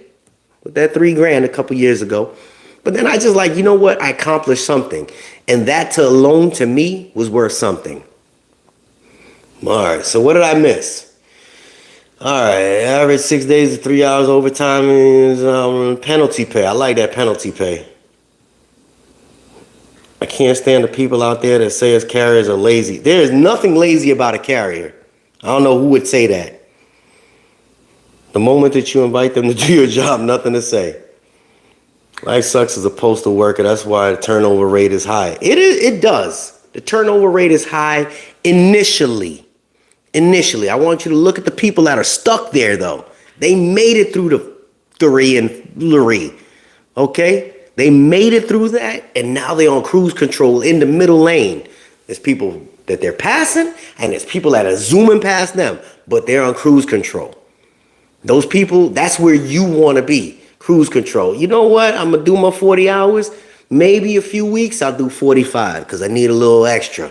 with that $3,000 a couple years ago. But then I just like, you know what? I accomplished something. And that alone to me was worth something. All right, so what did I miss? All right, average 6 days to 3 hours overtime is penalty pay. I like that penalty pay. I can't stand the people out there that say us carriers are lazy. There is nothing lazy about a carrier. I don't know who would say that. The moment that you invite them to do your job, nothing to say. Life sucks as a postal worker. That's why the turnover rate is high. It does. The turnover rate is high initially. I want you to look at the people that are stuck there, though. They made it through the 3 and 3. Okay? They made it through that, and now they're on cruise control in the middle lane. There's people that they're passing, and there's people that are zooming past them, but they're on cruise control. Those people, that's where you want to be, cruise control. You know what? I'm going to do my 40 hours. Maybe a few weeks, I'll do 45 because I need a little extra.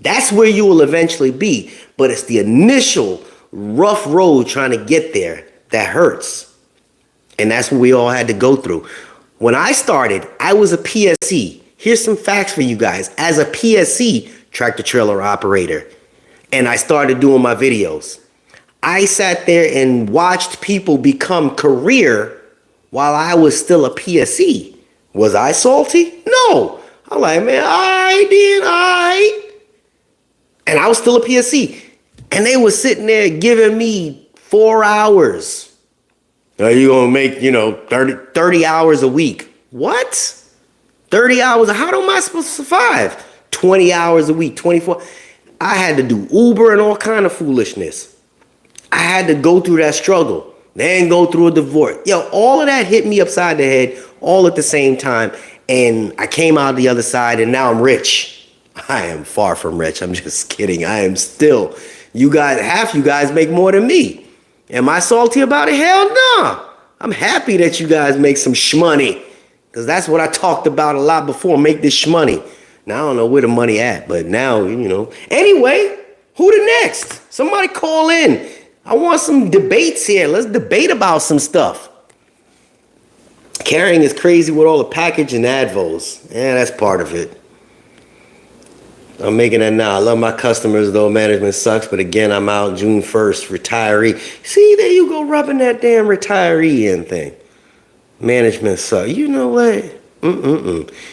That's where you will eventually be, but it's the initial rough road trying to get there that hurts. And that's what we all had to go through. When I started, I was a PSC. Here's some facts for you guys. As a PSC, tractor trailer operator, and I started doing my videos, I sat there and watched people become career while I was still a PSC. Was I salty? No. I'm like, man, I. And I was still a PSC. And they were sitting there giving me 4 hours. Are you going to make, 30 hours a week? What? 30 hours? How am I supposed to survive? 20 hours a week, 24. I had to do Uber and all kind of foolishness. I had to go through that struggle. Then go through a divorce. All of that hit me upside the head all at the same time. And I came out the other side and now I'm rich. I am far from rich. I'm just kidding. I am still. Half you guys make more than me. Am I salty about it? Hell no. I'm happy that you guys make some shmoney. Because that's what I talked about a lot before. Make this shmoney. Now I don't know where the money at. But now, Anyway, who the next? Somebody call in. I want some debates here. Let's debate about some stuff. Carrying is crazy with all the package and advos. Yeah, that's part of it. I'm making that now. I love my customers, though. Management sucks. But again, I'm out June 1st. Retiree. See, there you go, rubbing that damn retiree in thing. Management sucks. You know what?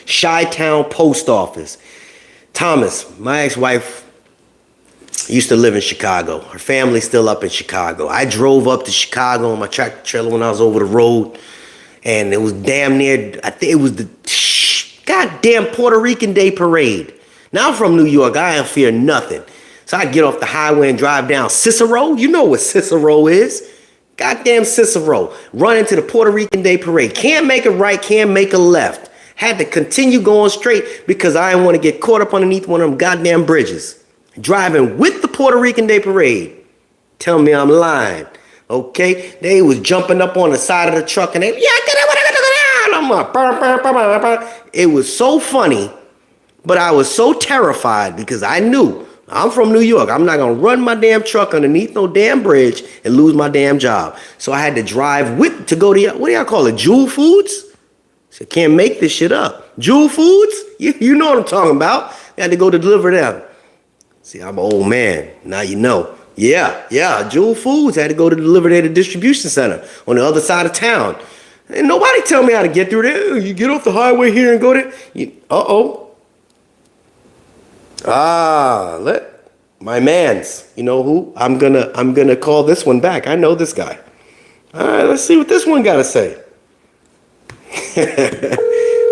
Chi-Town Post Office. Thomas, my ex-wife, used to live in Chicago. Her family's still up in Chicago. I drove up to Chicago on my tractor trailer when I was over the road. And it was damn near, I think it was the goddamn Puerto Rican Day Parade. Now I'm from New York. I ain't fear nothing. So I get off the highway and drive down Cicero. You know what Cicero is. Goddamn Cicero. Run into the Puerto Rican Day Parade. Can't make a right, can't make a left. Had to continue going straight because I didn't want to get caught up underneath one of them goddamn bridges. Driving with the Puerto Rican Day Parade. Tell me I'm lying. Okay? They was jumping up on the side of the truck and they, I'm like, it was so funny. But I was so terrified because I knew I'm from New York. I'm not going to run my damn truck underneath no damn bridge and lose my damn job. So I had to drive to go to, what do y'all call it, Jewel Foods? So I can't make this shit up. Jewel Foods? You know what I'm talking about. I had to go to deliver them. See, I'm an old man. Now you know. Yeah. Jewel Foods. I had to go to deliver there to the distribution center on the other side of town. And nobody tell me how to get through there. You get off the highway here and go there. Let my mans. You know who? I'm gonna call this one back. I know this guy. All right, let's see what this one got to say.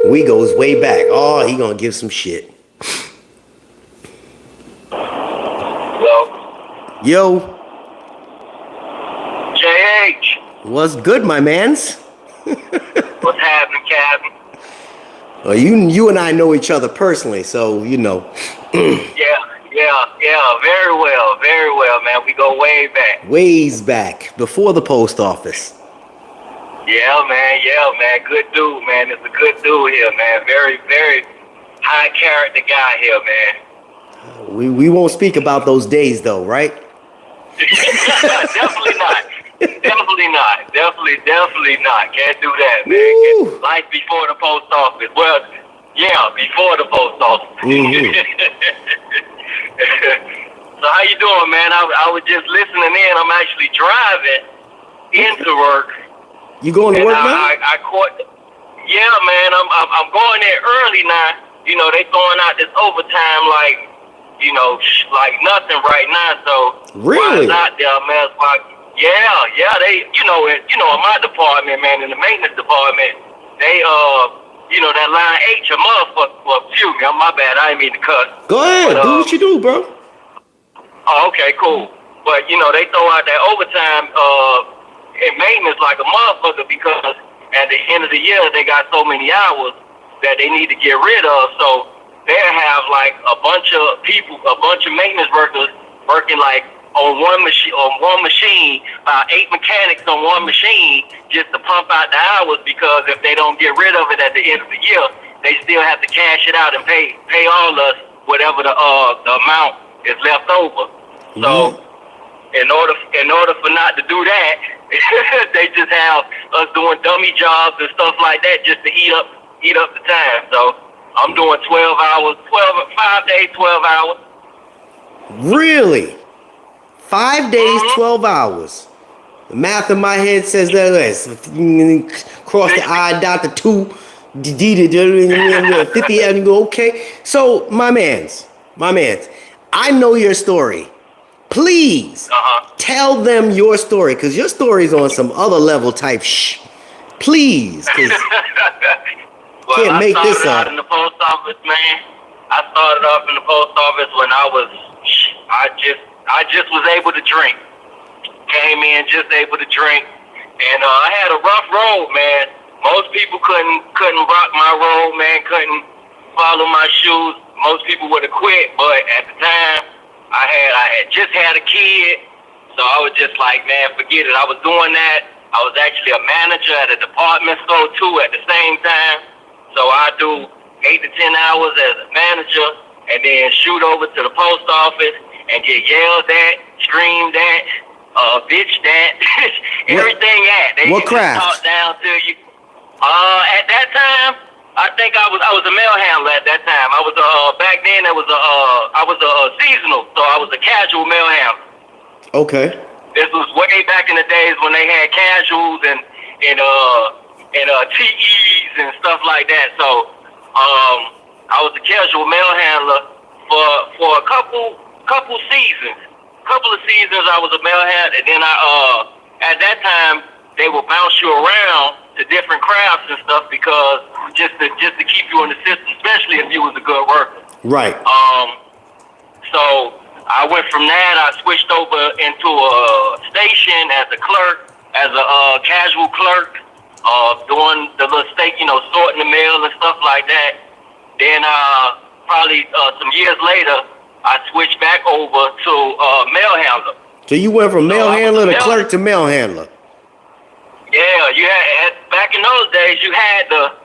We goes way back. Oh, he gonna give some shit. Yo. JH. What's good, my mans? What's happening, Captain? Well, you and I know each other personally, so you know. Yeah, very well, man. We go way back. Ways back, before the post office. Yeah, man. Good dude, man. It's a good dude here, man. Very high character guy here, man. We won't speak about those days, though, right? Definitely not. Definitely not. Can't do that, man. Woo. Life before the post office. Well, yeah, before the post office. Mm-hmm. So how you doing, man? I was just listening in. I'm actually driving into work. You going to work now? I caught. Yeah, man. I'm going there early now. You know, they throwing out this overtime like nothing right now. So really, while I was out there, man, it's like, yeah. They, in my department, man, in the maintenance department, they, that line H, a motherfucker. Well, excuse me, my bad. I didn't mean to cuss. Go ahead, do what you do, bro. Oh, okay, cool. But they throw out that overtime in maintenance like a motherfucker because at the end of the year they got so many hours that they need to get rid of. So they'll have like a bunch of people, a bunch of maintenance workers working like on one machine, 8 mechanics on one machine just to pump out the hours, because if they don't get rid of it at the end of the year, they still have to cash it out and pay all us whatever the amount is left over. So in order for not to do that, they just have us doing dummy jobs and stuff like that just to eat up the time. So I'm doing 12 hours, 5 days, 12 hours. Really? 5 days, 12 hours. The math in my head says that less. Cross the I, dot the 2, 50 and go, okay. So, my mans, I know your story. Please tell them your story, because your story's on some other level type shh. Please, because well, can't make this up. I started out in the post office, man. I started off in the post office when I just was able to drink. Came in just able to drink, and I had a rough road, man. Most people couldn't rock my road, man. Couldn't follow my shoes. Most people would have quit, but at the time, I had just had a kid, so I was just like, man, forget it. I was doing that. I was actually a manager at a department store too at the same time. So I do 8 to 10 hours as a manager, and then shoot over to the post office and get yelled at, screamed at, bitched at, everything at. They what craft? Talk down to you. At that time, I think I was a mail handler at that time. I was back then I was a seasonal, so I was a casual mail handler. Okay. This was way back in the days when they had casuals and TEs and stuff like that. So I was a casual mail handler for a couple seasons. Couple of seasons I was a mail handler, and then at that time they would bounce you around to different crafts and stuff, because just to keep you in the system, especially if you was a good worker. Right. So I went from that. I switched over into a station as a clerk, as a casual clerk, doing the little stake, sorting the mail and stuff like that. Then probably some years later, I switched back over to mail handler. So you went from mail handler to clerk to mail handler. Yeah, you had, back in those days, you had to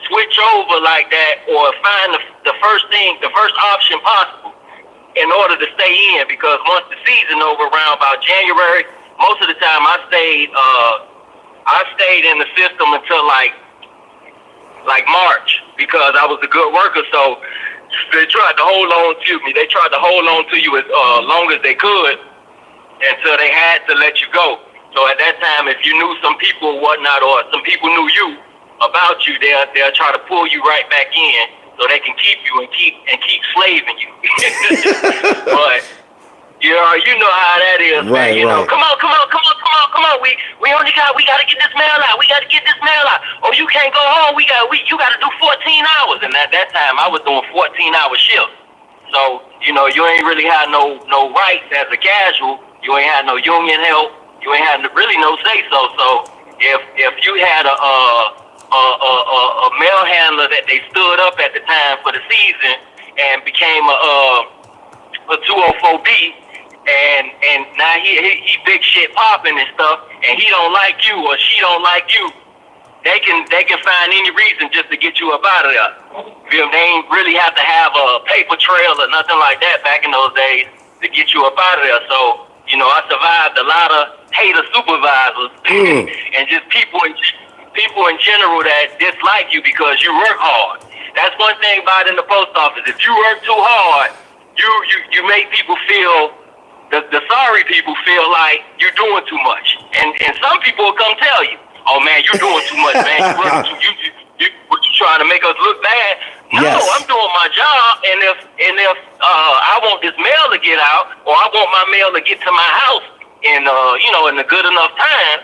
switch over like that, or find the first option possible in order to stay in, because once the season over around about January, most of the time I stayed in the system until like March, because I was a good worker. So they tried to hold on to me. They tried to hold on to you as long as they could until they had to let you go. So at that time, if you knew some people or whatnot, or some people knew you about you, they'll try to pull you right back in so they can keep you and keep slaving you. But you know how that is, right, man. Come on. We gotta get this mail out. Oh, you can't go home. You gotta do 14 hours. And at that time, I was doing 14-hour shifts. So you ain't really had no rights as a casual. You ain't had no union help. You ain't had really no say so. So if you had a mail handler that they stood up at the time for the season and became a 204B, and now he big shit popping and stuff, and he don't like you or she don't like you, they can find any reason just to get you up out of there. They ain't really have to have a paper trail or nothing like that back in those days to get you up out of there. So I survived a lot of hater supervisors and just people in general that dislike you because you work hard. That's one thing about in the post office. If you work too hard, you make people feel, the sorry people feel like you're doing too much. And some people will come tell you, oh man, you're doing too much, man. You trying to make us look bad? No, yes. I'm doing my job, and if I want this mail to get out, or I want my mail to get to my house in in a good enough time,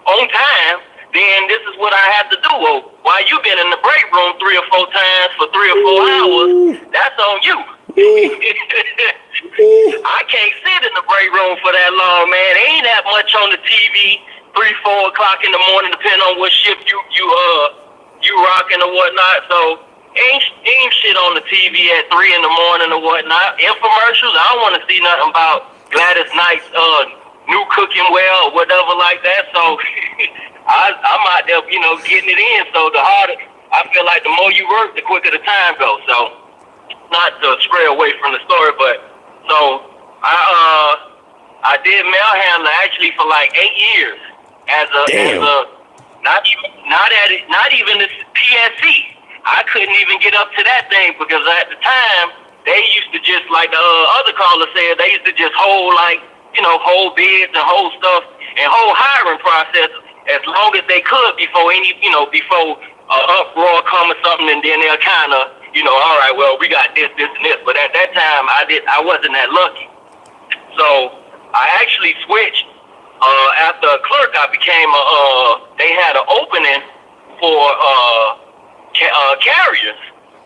on time, then this is what I have to do. Well, while you've been in the break room 3 or 4 times for 3 or 4 hours, that's on you. I can't sit in the break room for for that long, man. There ain't that much on the TV. 3, 4 o'clock in the morning, depending on what shift you rocking or whatnot. So ain't shit on the TV at 3 in the morning or whatnot. Infomercials, I don't want to see nothing about Gladys Knight's new cooking well or whatever like that. So I'm out there, you know, getting it in. So the harder, I feel like the more you work, the quicker the time goes. So not to stray away from the story, but so I did mail handler actually for like 8 years as a not even the PSC. I couldn't even get up to that thing because at the time they used to just, like the other caller said, they used to just hold, like, you know, hold bids and hold stuff and hold hiring process as long as they could before before uproar come or something, and then they'll kind of, you know, all right, well, we got this, and this. But at that time, I wasn't that lucky. So I actually switched. After a clerk, I became they had an opening for carriers.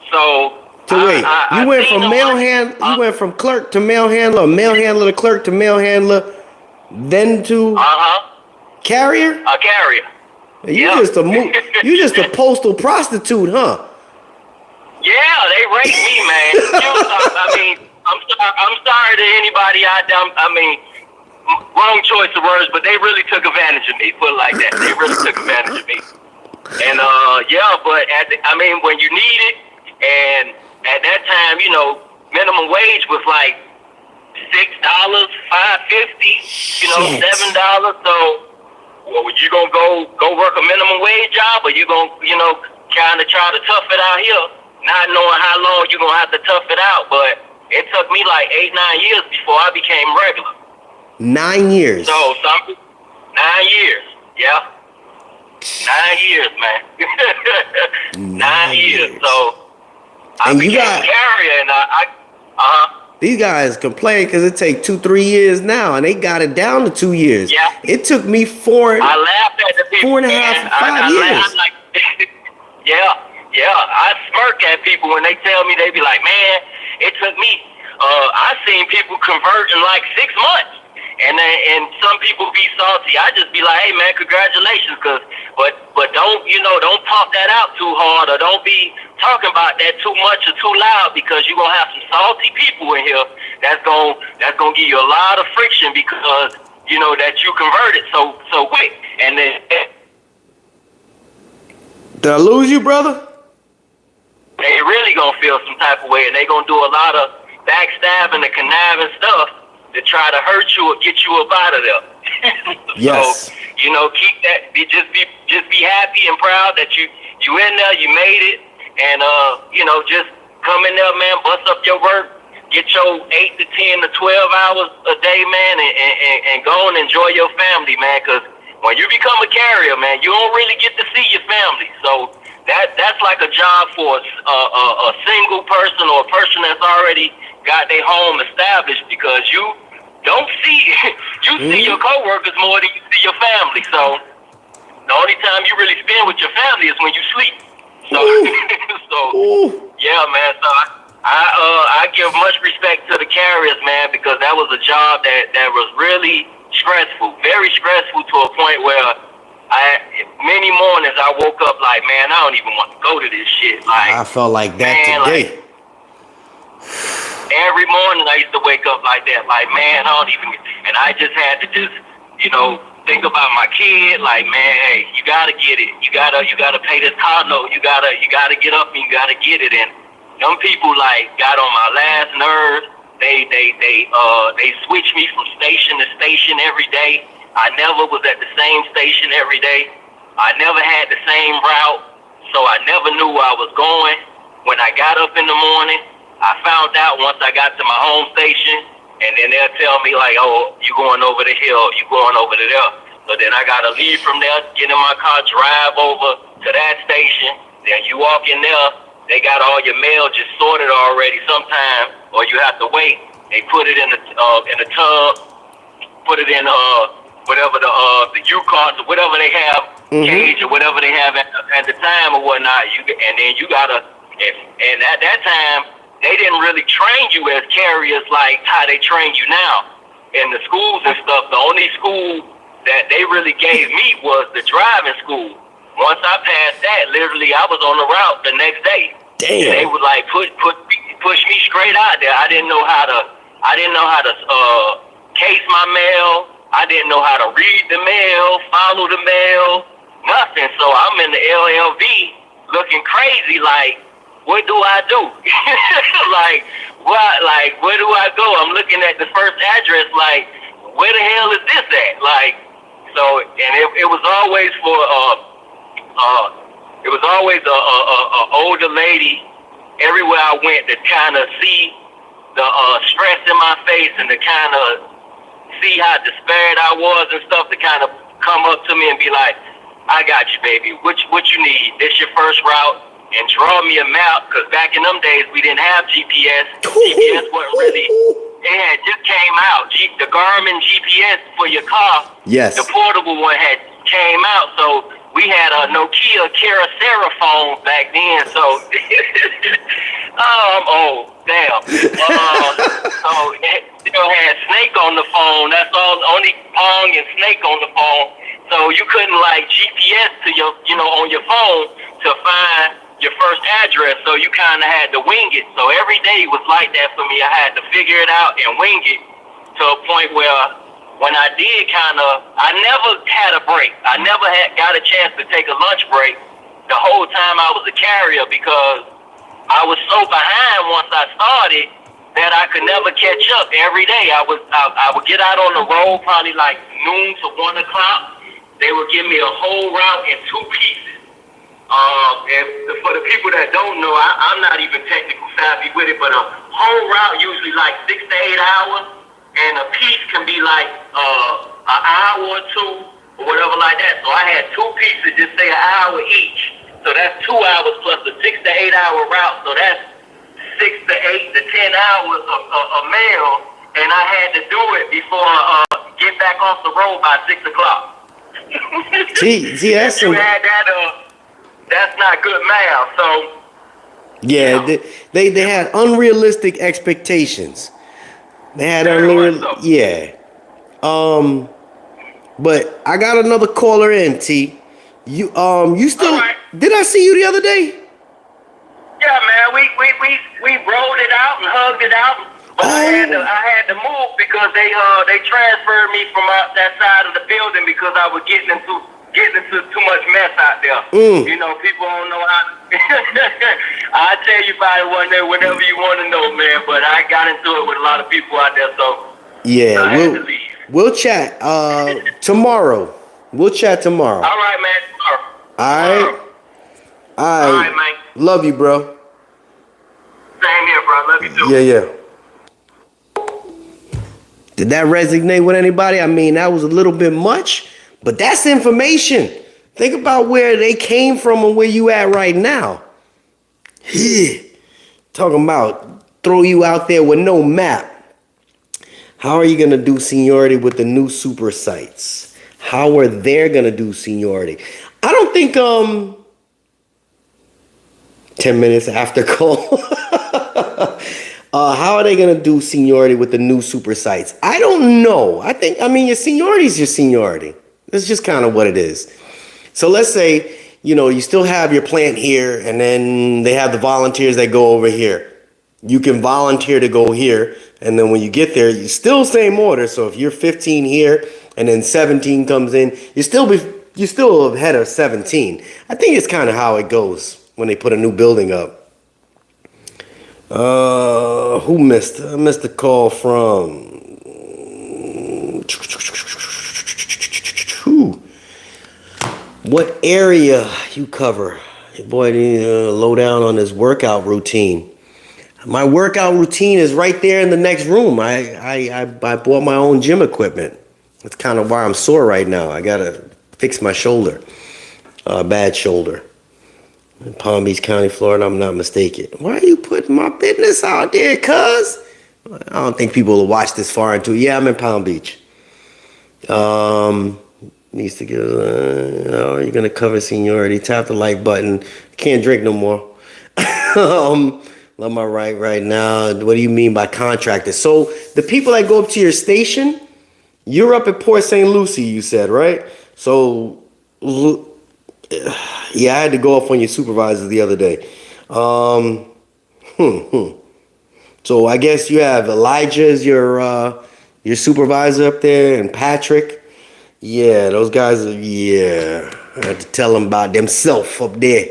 So wait, you went from you went from clerk to mail handler, mail handler to clerk to mail handler, then to carrier? A carrier. You just a postal prostitute, huh? Yeah, they raped me, man. I mean, I'm sorry to anybody out there. I mean, wrong choice of words, but they really took advantage of me. Put it like that. They really took advantage of me. And but when you need it, and at that time, you know, minimum wage was like $6, $5.50, you know, $7. So, well, you gonna go work a minimum wage job, or you gonna, you know, kind of try to tough it out here, not knowing how long you gonna have to tough it out. But it took me like 8, 9 years before I became regular. 9 years. So 9 years, yeah. 9 years, man. 9 years. So I became a carrier, and these guys complain because it takes 2-3 years now, and they got it down to 2 years. Yeah. It took me four. I laughed at the people. 4.5 to 5 years. Like, yeah. I smirk at people when they tell me, they be like, man, it took me. I seen people convert in like 6 months. And some people be salty. I just be like, hey man, congratulations, but don't pump that out too hard, or don't be talking about that too much or too loud, because you're gonna have some salty people in here that's gonna give you a lot of friction because you know that you converted so quick. And then did I lose you, brother? they really gonna feel some type of way, and they gonna do a lot of backstabbing and conniving stuff to try to hurt you or get you up out of there. Yes. So, you know, keep that. Just be happy and proud that you in there, you made it, and you know, just come in there, man, bust up your work, get your 8 to 10 to 12 hours a day, man, and go and enjoy your family, man. Because when you become a carrier, man, you don't really get to see your family. So that's like a job for a single person or a person that's already got their home established, because you don't see see your coworkers more than you see your family. So the only time you really spend with your family is when you sleep. So yeah, man. So I give much respect to the carriers, man, because that was a job that was really stressful, very stressful, to a point where many mornings I woke up like, man, I don't even want to go to this shit. Like, I felt like that today. Every morning I used to wake up like that, like, man, and I just had to you know, think about my kid, like, man, hey, you gotta get it. You gotta pay this car note. You gotta get up and you gotta get it. And them people like got on my last nerve. They switched me from station to station every day. I never was at the same station every day. I never had the same route, so I never knew where I was going. When I got up in the morning, I found out once I got to my home station, and then they'll tell me like, oh, you going over the hill, you going over to there. So then I gotta leave from there, get in my car, drive over to that station. Then you walk in there, they got all your mail just sorted already sometime, or you have to wait. They put it in the tub, put it in whatever the U-carts or whatever they have, cage or whatever they have at the time or whatnot. And then you gotta, and at that time, they didn't really train you as carriers like how they train you now. in the schools and stuff, the only school that they really gave me was the driving school. Once I passed that, literally I was on the route the next day. Damn. And they would like push me straight out there. I didn't know how to case my mail. I didn't know how to read the mail, follow the mail, nothing. So I'm in the LLV looking crazy, like, what do I do? Like, what? Like, where do I go? I'm looking at the first address, like, where the hell is this at? Like, so, and it was always for it was always a older lady everywhere I went to kind of see the stress in my face and to kind of see how despaired I was and stuff, to kind of come up to me and be like, I got you, baby. What you need? This your first route, and draw me a map, because back in them days we didn't have GPS. GPS wasn't really. It had just came out. The Garmin GPS for your car. Yes. The portable one had came out, so we had a Nokia Caracera phone back then. So, oh damn. So it still had Snake on the phone. That's all. Only Pong and Snake on the phone. So you couldn't like GPS to your, on your phone to find your first address. So you kind of had to wing it. So every day was like that for me. I had to figure it out and wing it to a point where when I did I never had a break. I never got a chance to take a lunch break the whole time I was a carrier, because I was so behind once I started that I could never catch up. Every day I would get out on the road probably like noon to 1 o'clock. They would give me a whole route in 2 pieces. And for the people that don't know, I'm not even technical savvy with it, but a whole route usually like 6 to 8 hours, and a piece can be like an hour or 2 or whatever like that. So I had 2 pieces, just say an hour each. So that's 2 hours plus the 6 to 8 hour route. So that's 6 to 8 to 10 hours of mail, and I had to do it before I get back off the road by 6 o'clock. See, that's you had that. That's not good math. So yeah, they had unrealistic expectations. They had yeah. But I got another caller in, T. You still right. Did I see you the other day? yeah, man, we rolled it out and hugged it out. But I had to move because they transferred me from out that side of the building because I was getting into too much mess out there. People don't know how. I'll tell you about it one day whenever you want to know, man. But I got into it with a lot of people out there, so Yeah, I had to leave. we'll chat tomorrow. We'll chat tomorrow. All right, man. All right. All right, man. Love you, bro. Same here, bro. Love you too. Yeah. Did that resonate with anybody? I mean, that was a little bit much, but that's information. Think about where they came from and where you at right now. Yeah. Talking about throw you out there with no map. How are you going to do seniority with the new super sites? How are they going to do seniority? I don't think 10 minutes after call. How are they going to do seniority with the new super sites? I don't know. I mean, your seniority is your seniority. That's just kind of what it is. So let's say, you still have your plant here, and then they have the volunteers that go over here. You can volunteer to go here, and then when you get there, you still same order. So if you're 15 here, and then 17 comes in, you're still ahead of 17. I think it's kind of how it goes when they put a new building up. Who missed? I missed a call from. What area you cover? Boy, low down on his workout routine. My workout routine is right there in the next room. I bought my own gym equipment. That's kind of why I'm sore right now. I gotta fix my shoulder, bad shoulder. In Palm Beach County, Florida, I'm not mistaken. Why are you putting my business out there, cuz? I don't think people will watch this far into it. Yeah, I'm in Palm Beach. Needs to get, you're going to cover seniority. Tap the like button. Can't drink no more. I'm all right now. What do you mean by contractors? So the people that go up to your station, you're up at Port St. Lucie, you said, right? So, yeah, I had to go off on your supervisors the other day. So I guess you have Elijah as your supervisor up there, and Patrick. Yeah, those guys are, yeah. I had to tell them about themselves up there.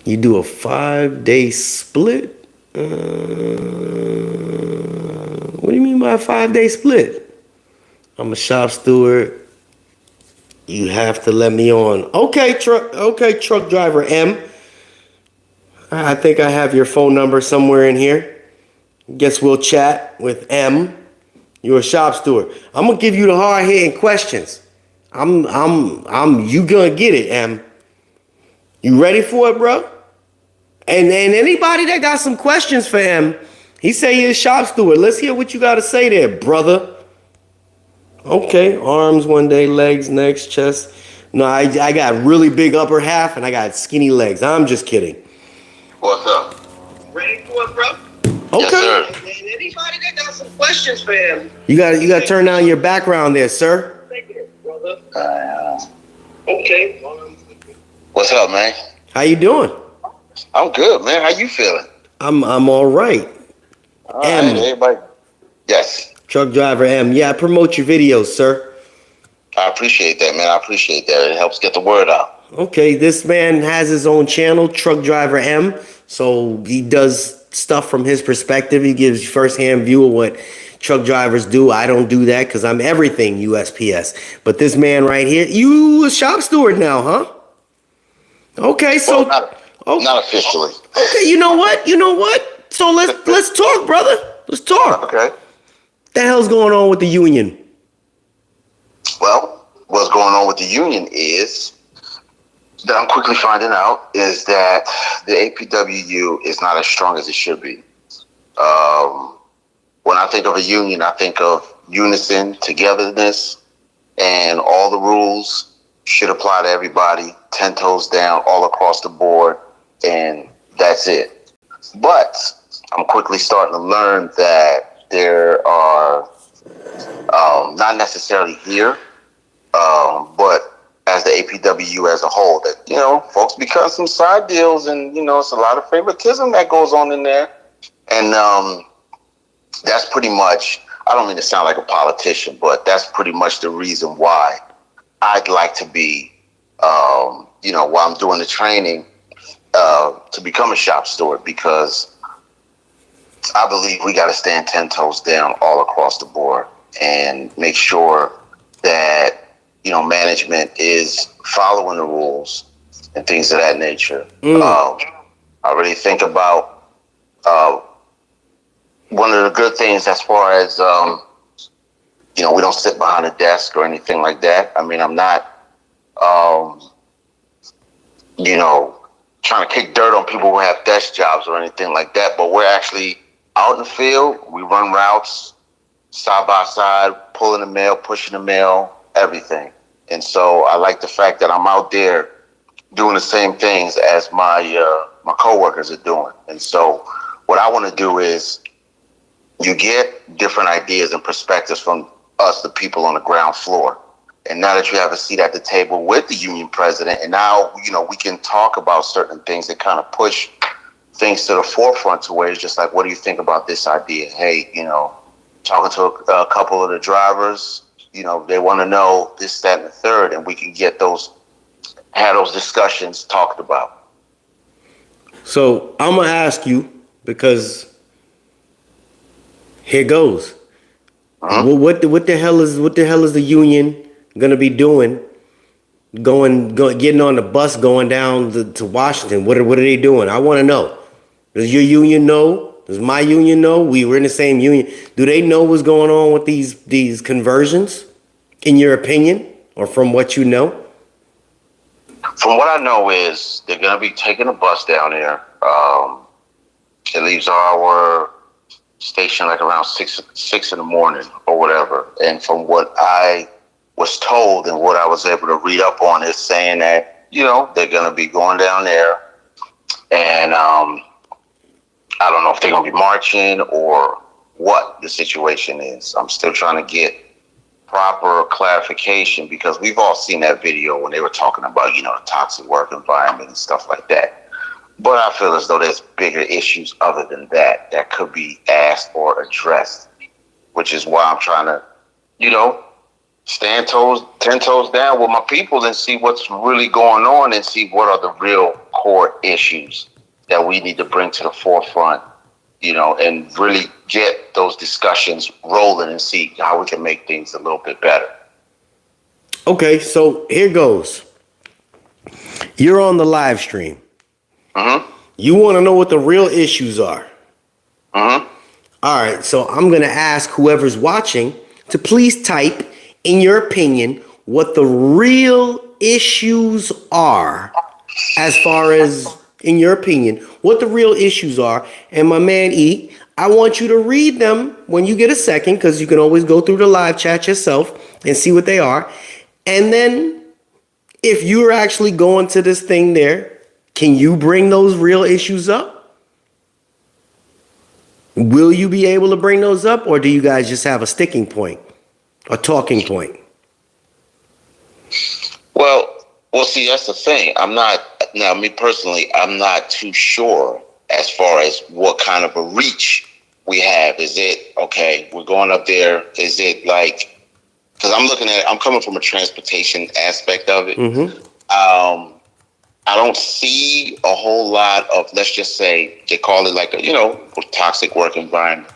You do a 5-day split? What do you mean by a 5-day split? I'm a shop steward. You have to let me on. Okay, truck driver M. I think I have your phone number somewhere in here. Guess we'll chat with M. You're a shop steward. I'm gonna give you the hard hitting questions. You gonna get it, M. You ready for it, bro? And anybody that got some questions for M, he say he's a shop steward. Let's hear what you gotta say there, brother. Okay, arms one day, legs next, chest. No, I got really big upper half and I got skinny legs. I'm just kidding. What's up? Ready for it, bro? Okay. Yes, sir. And anybody that got some questions for him, You got to turn down your background there, sir. take it, brother. Okay. What's up, man? How you doing? I'm good, man. How you feeling? I'm all right. All M. right, everybody. Yes. Truck driver M. Yeah, I promote your videos, sir. I appreciate that, man. I appreciate that. It helps get the word out. Okay, this man has his own channel, Truck Driver M. So he does stuff from his perspective. He gives firsthand view of what truck drivers do. I don't do that because I'm everything USPS. But this man right here, you a shop steward now, huh? Okay, so Not officially. okay, you know what? So let's talk, brother. Let's talk. Okay. What the hell's going on with the union? Well, what's going on with the union is that I'm quickly finding out is that the APWU is not as strong as it should be. When I think of a union, I think of unison, togetherness, and all the rules should apply to everybody, 10 toes down, all across the board, and that's it. But I'm quickly starting to learn that there are, not necessarily here, but as the APWU as a whole, that, folks become some side deals, and, it's a lot of favoritism that goes on in there. And that's pretty much, I don't mean to sound like a politician, but that's pretty much the reason why I'd like to be, while I'm doing the training, to become a shop steward, because I believe we got to stand 10 toes down all across the board and make sure that, management is following the rules and things of that nature. I really think about one of the good things as far as, we don't sit behind a desk or anything like that. I mean, I'm not, trying to kick dirt on people who have desk jobs or anything like that, but we're actually out in the field. We run routes side by side, pulling the mail, pushing the mail, everything. And so I like the fact that I'm out there doing the same things as my coworkers are doing. And so what I want to do is you get different ideas and perspectives from us, the people on the ground floor. And now that you have a seat at the table with the union president, and now, we can talk about certain things that kind of push things to the forefront, to where it's just like, what do you think about this idea? Hey, talking to a couple of the drivers, they want to know this, that, and the third, and we can have those discussions talked about. So I'm gonna ask you, because here goes. Uh-huh. What the hell is the union gonna be doing? Getting on the bus going down to Washington. What are they doing? I want to know. Does your union know? Does my union know? We're in the same union. Do they know what's going on with these conversions, in your opinion, or from what you know? From what I know is they're going to be taking a bus down there. It leaves our station like around 6 in the morning or whatever. And from what I was told and what I was able to read up on, is saying that they're going to be going down there. And I don't know if they're going to be marching or what the situation is. I'm still trying to get proper clarification because we've all seen that video when they were talking about, the toxic work environment and stuff like that. But I feel as though there's bigger issues other than that could be asked or addressed, which is why I'm trying to, stand 10 toes down with my people and see what's really going on and see what are the real core issues that we need to bring to the forefront, and really get those discussions rolling and see how we can make things a little bit better. Okay, so here goes. You're on the live stream. Mm-hmm. You want to know what the real issues are. Mm-hmm. All right, so I'm going to ask whoever's watching to please type, in your opinion, what the real issues are, as far as, in your opinion, what the real issues are. And my man E, I want you to read them when you get a second, because you can always go through the live chat yourself and see what they are. And then if you're actually going to this thing there, can you bring those real issues up? Will you be able to bring those up, or do you guys just have a sticking point, a talking point? Well, see, that's the thing. Me personally, I'm not too sure as far as what kind of a reach we have. Is it, okay, we're going up there. Is it like, because I'm coming from a transportation aspect of it. Mm-hmm. I don't see a whole lot of, let's just say, they call it like a toxic work environment.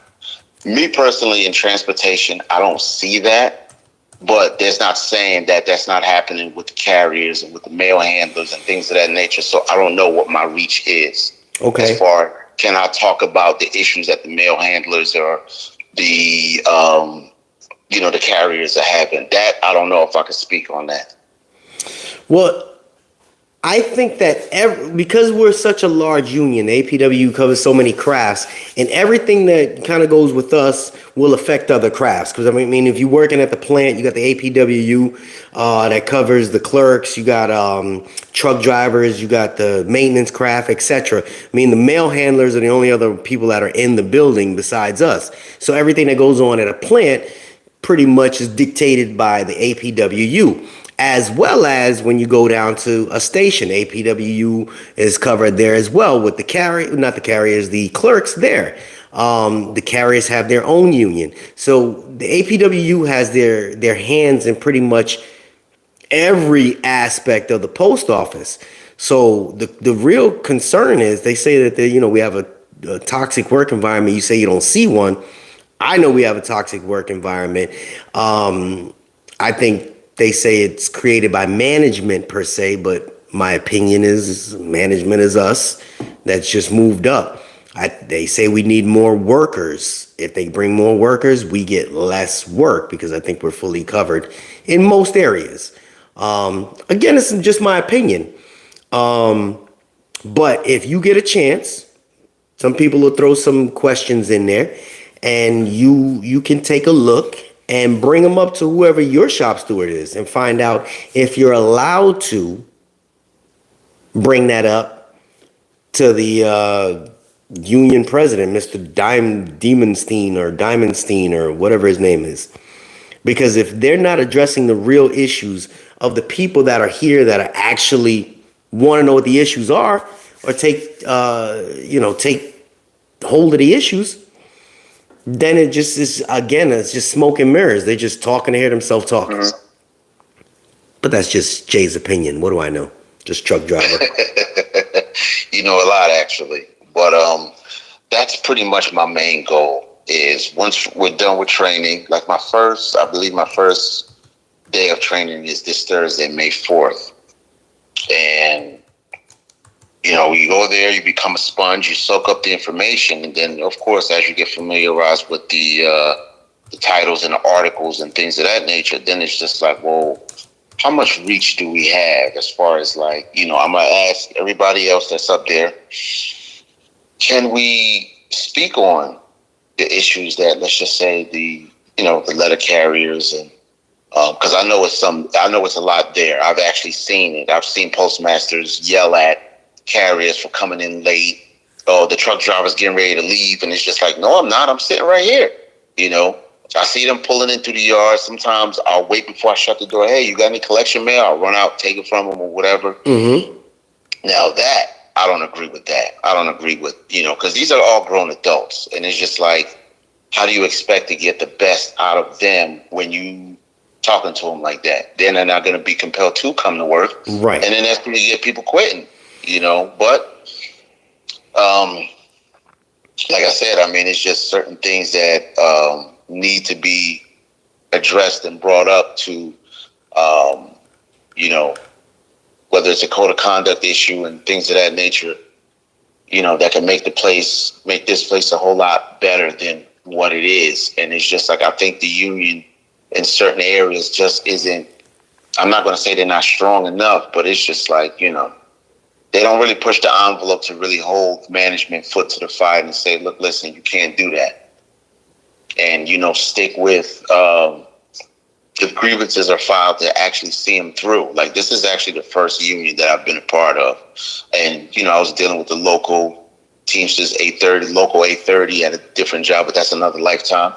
Me personally, in transportation, I don't see that. But there's not saying that that's not happening with the carriers and with the mail handlers and things of that nature. So I don't know what my reach is. Okay. As far, can I talk about the issues that the mail handlers or the the carriers are having? That I don't know if I could speak on that. Well, I think that because we're such a large union, APW covers so many crafts, and everything that kind of goes with us will affect other crafts. Because I mean, if you're working at the plant, you got the APWU that covers the clerks, you got truck drivers, you got the maintenance craft, etc. I mean, the mail handlers are the only other people that are in the building besides us. So everything that goes on at a plant pretty much is dictated by the APWU. As well as when you go down to a station, APWU is covered there as well with the the clerks there. The carriers have their own union. So the APWU has their hands in pretty much every aspect of the post office. So the real concern is they say that we have a toxic work environment. You say you don't see one. I know we have a toxic work environment. I think they say it's created by management per se, but my opinion is management is us. That's just moved up. They say we need more workers. If they bring more workers, we get less work because I think we're fully covered in most areas. Again, it's just my opinion. But if you get a chance, some people will throw some questions in there, and you can take a look and bring them up to whoever your shop steward is and find out if you're allowed to bring that up to the union president, Mr. Diamondstein or whatever his name is. Because if they're not addressing the real issues of the people that are here that are actually want to know what the issues are, or take hold of the issues, then it just is, again, it's just smoke and mirrors. They're just talking to hear themselves talking. Mm-hmm. But that's just Jay's opinion. What do I know? Just truck driver. You know a lot, actually. But that's pretty much my main goal is once we're done with training, like I believe my first day of training is this Thursday, May 4th. And you go there, you become a sponge, you soak up the information, and then, of course, as you get familiarized with the titles and the articles and things of that nature, then it's just like, well, how much reach do we have as far as I'm going to ask everybody else that's up there, can we speak on the issues that, let's just say, the letter carriers and Because I know it's a lot there. I've actually seen it. I've seen postmasters yell at carriers for coming in late. Oh, the truck driver's getting ready to leave, and it's just like, no, I'm not. I'm sitting right here. You know, I see them pulling into the yard. Sometimes I'll wait before I shut the door. Hey, you got any collection mail? I'll run out, take it from them or whatever. Mm-hmm. Now that, I don't agree with that. I don't agree with, because these are all grown adults. And it's just like, how do you expect to get the best out of them when you talking to them like that? Then they're not going to be compelled to come to work. Right. And then that's when you get people quitting, But, like I said, I mean, it's just certain things that need to be addressed and brought up to, whether it's a code of conduct issue and things of that nature, that can make this place a whole lot better than what it is. And it's just like, I think the union in certain areas just isn't, I'm not going to say they're not strong enough, but it's just like, they don't really push the envelope to really hold management foot to the fire and say, look, listen, you can't do that. And, stick with, if grievances are filed, to actually see them through. Like, this is actually the first union that I've been a part of. And, I was dealing with the local Teamsters 830, local 830 at a different job, but that's another lifetime.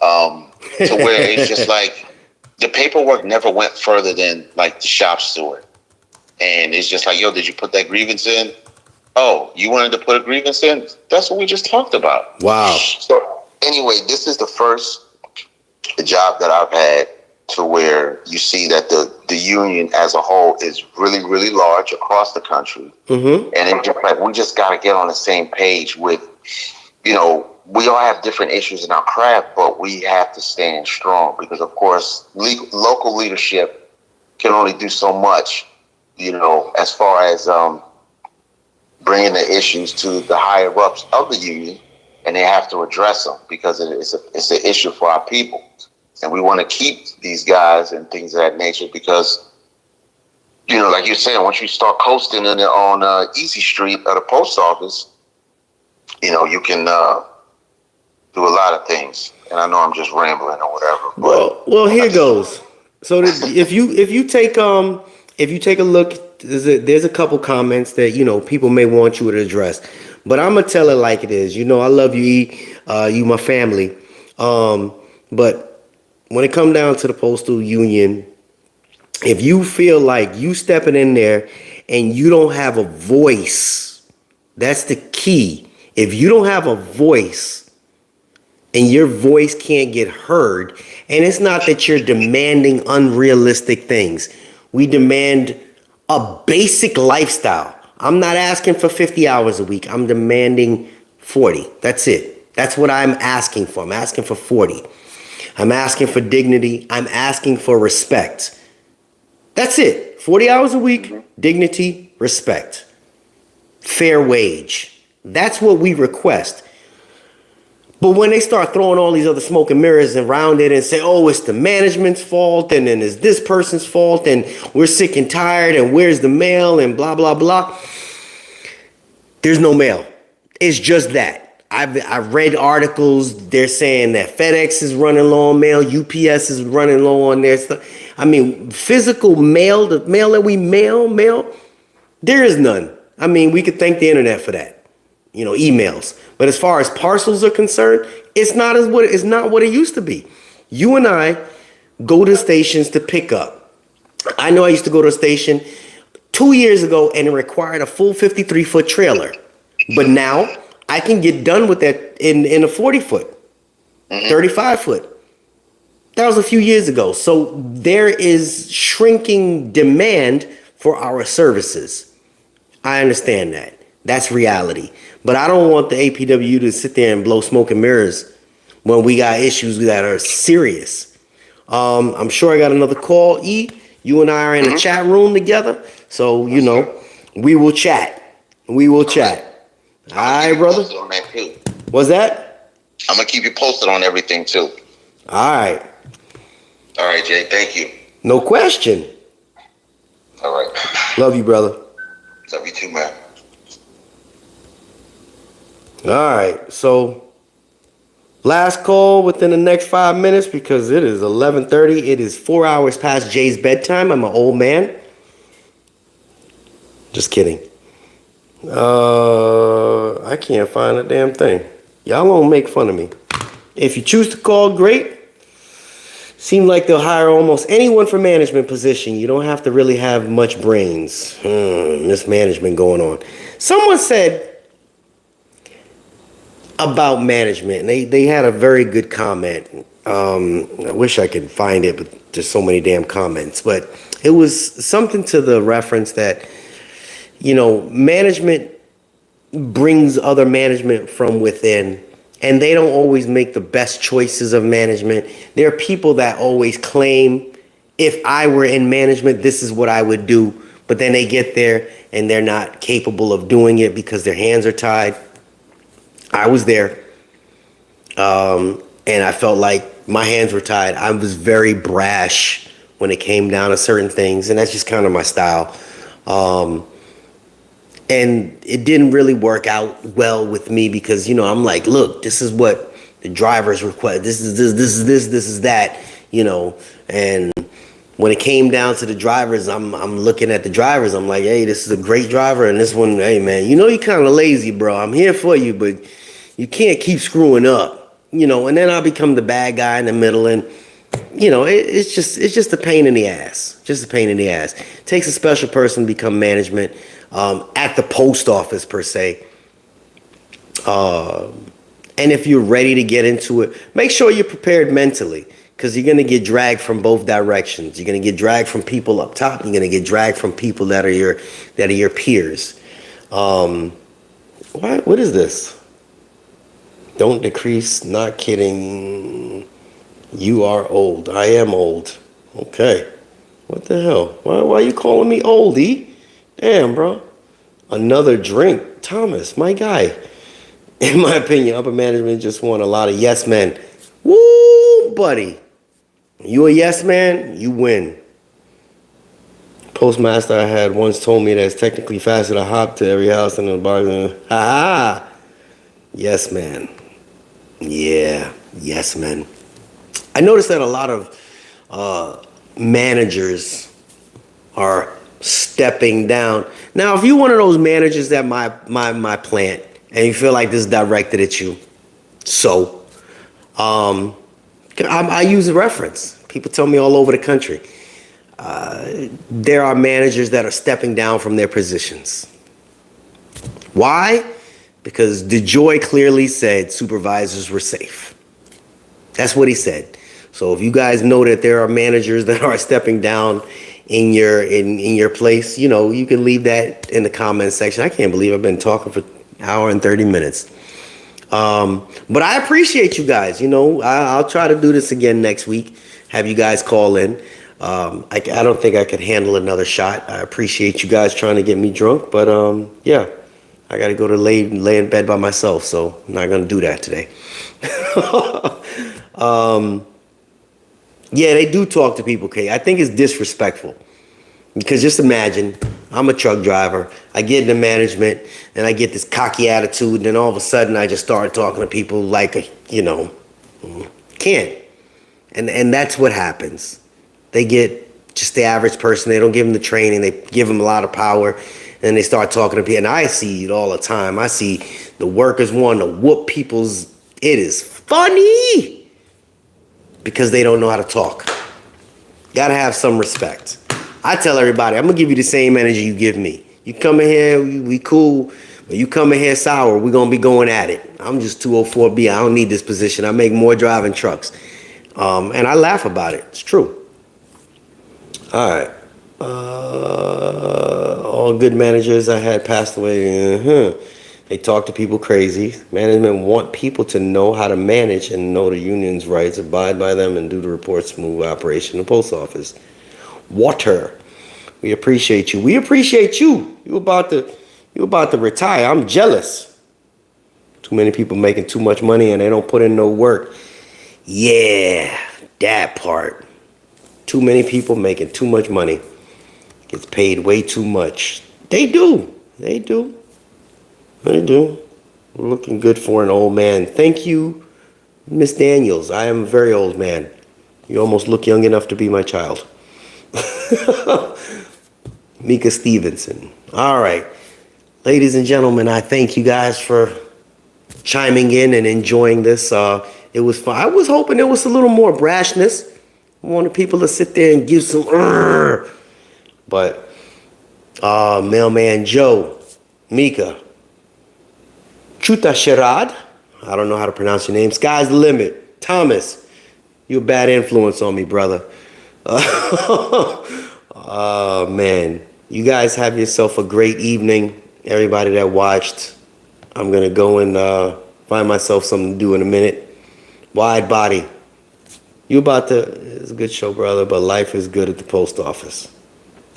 To where it's just like, the paperwork never went further than like the shop steward. And it's just like, yo, did you put that grievance in? Oh, you wanted to put a grievance in? That's what we just talked about. Wow. So anyway, this is the first job that I've had to where you see that the union as a whole is really, really large across the country. Mm-hmm. And it's just like, we just got to get on the same page with, we all have different issues in our craft, but we have to stand strong because, of course, local leadership can only do so much, as far as bringing the issues to the higher ups of the union, and they have to address them because it's an issue for our people. And we want to keep these guys and things of that nature because, like you're saying, once you start coasting on Easy Street at the post office, you can do a lot of things. And I know I'm just rambling or whatever. But Well, here goes. So if you take a look, there's a couple comments that people may want you to address, but I'm gonna tell it like it is. I love you, E. You my family. But when it comes down to the postal union, if you feel like you stepping in there and you don't have a voice, that's the key. If you don't have a voice and your voice can't get heard, and it's not that you're demanding unrealistic things. We demand a basic lifestyle. I'm not asking for 50 hours a week. I'm demanding 40. That's it. That's what I'm asking for. I'm asking for 40. I'm asking for dignity. I'm asking for respect. That's it. 40 hours a week, dignity, respect, fair wage. That's what we request. But when they start throwing all these other smoke and mirrors around it and say, oh, it's the management's fault and then it's this person's fault and we're sick and tired and where's the mail and blah, blah, blah. There's no mail. It's just that. I've read articles. They're saying that FedEx is running low on mail. UPS is running low on their stuff. I mean, physical mail, the mail that we mail, there is none. I mean, we could thank the internet for that. Emails. But as far as parcels are concerned, it's not what it used to be. You and I go to stations to pick up. I know I used to go to a station 2 years ago and it required a full 53-foot trailer. But now I can get done with that in a 40-foot, 35-foot. That was a few years ago. So there is shrinking demand for our services. I understand that. That's reality. But I don't want the APWU to sit there and blow smoke and mirrors when we got issues that are serious. I'm sure I got another call. E, you and I are in a chat room together. So, we will chat. We will chat. All right, brother. What's that? I'm going to keep you posted on everything, too. All right. All right, Jay. Thank you. No question. All right. Love you, brother. Love you too, man. All right. So Last call within the next 5 minutes because it is 11:30. It is 4 hours past Jay's bedtime. I'm an old man. Just kidding. I can't find a damn thing. Y'all won't make fun of me. If you choose to call, great. Seem like they'll hire almost anyone for management position. You don't have to really have much brains. Mismanagement going on. Someone said about management, and they had a very good comment. I wish I could find it, but there's so many damn comments. But it was something to the reference that, you know, management brings other management from within, and they don't always make the best choices of management. There are people that always claim, if I were in management, this is what I would do. But then they get there and they're not capable of doing it because their hands are tied. I was there, and I felt like my hands were tied. I was very brash when it came down to certain things, and that's just kind of my style. And it didn't really work out well with me because, you know, I'm like, look, this is what the drivers request. This is that, you know. And when it came down to the drivers, I'm looking at the drivers. I'm like, hey, this is a great driver, and this one, hey man, you know, you're kind of lazy, bro. I'm here for you, but you can't keep screwing up, you know. And then I become the bad guy in the middle, and you know, it's just a pain in the ass. Just a pain in the ass. It takes a special person to become management at the post office per se. And if you're ready to get into it, make sure you're prepared mentally, because you're gonna get dragged from both directions. You're gonna get dragged from people up top. You're gonna get dragged from people that are your peers. What is this? Don't decrease. Not kidding. You are old. I am old. Okay. What the hell? Why are you calling me old, E? Damn, bro. Another drink. Thomas, my guy. In my opinion, upper management just want a lot of yes men. Woo, buddy. You a yes man, you win. Postmaster I had once told me that it's technically faster to hop to every house in the bar. Ha ha. Yes, man. Yeah, yes, man. I noticed that a lot of managers are stepping down. Now, if you're one of those managers at my plant and you feel like this is directed at you, so I use a reference. People tell me all over the country. There are managers that are stepping down from their positions. Why? Because DeJoy clearly said supervisors were safe. That's what he said. So if you guys know that there are managers that are stepping down in your place, you know, you can leave that in the comment section. I can't believe I've been talking for an hour and 30 minutes. But I appreciate you guys. You know, I'll try to do this again next week. Have you guys call in. I don't think I could handle another shot. I appreciate you guys trying to get me drunk, but yeah, I got to go to lay in bed by myself, so I'm not gonna do that today. Yeah, they do talk to people, Kay. I think it's disrespectful. Because just imagine, I'm a truck driver, I get into management, and I get this cocky attitude, and then all of a sudden I just start talking to people like, you know, can't. And that's what happens. They get just the average person, they don't give them the training, they give them a lot of power, and they start talking to people. And I see it all the time. I see the workers want to whoop people's, it is funny. Because they don't know how to talk. Gotta have some respect. I tell everybody, I'm gonna give you the same energy you give me. You come in here, we cool, but you come in here sour, we're gonna be going at it. I'm just 204B, I don't need this position. I make more driving trucks. And I laugh about it, it's true. All right. All good managers I had passed away. They talk to people crazy. Management want people to know how to manage and know the union's rights, abide by them, and do the report smooth operation in the post office. Water. We appreciate you. We appreciate you. You about to retire. I'm jealous. Too many people making too much money and they don't put in no work. Yeah, that part. Too many people making too much money. Gets paid way too much. They do. They do. They do. Looking good for an old man. Thank you Miss Daniels, I am a very old man. You almost look young enough to be my child. Mika Stevenson. All right. Ladies and gentlemen, I thank you guys for chiming in and enjoying this. It was fun. I was hoping there was a little more brashness. I wanted people to sit there and give some but Mailman Joe, Mika, Chuta Sherad, I don't know how to pronounce your name. Sky's the limit. Thomas, you a bad influence on me, brother. Oh, man. You guys have yourself a great evening. Everybody that watched, I'm going to go and find myself something to do in a minute. Wide Body. It's a good show, brother, but life is good at the post office.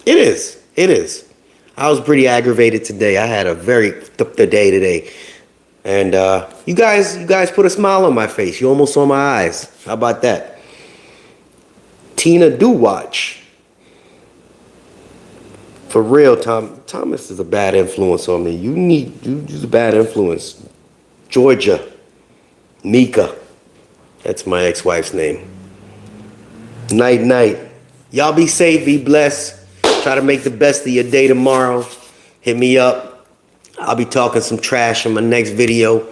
It is. It is. I was pretty aggravated today. I had a very the day today. And you guys put a smile on my face. You almost saw my eyes. How about that? Tina Do Watch. For real, Thomas is a bad influence on me. You're a bad influence. Georgia. Mika. That's my ex-wife's name. Night, night. Y'all be safe, be blessed. Try to make the best of your day tomorrow. Hit me up. I'll be talking some trash in my next video.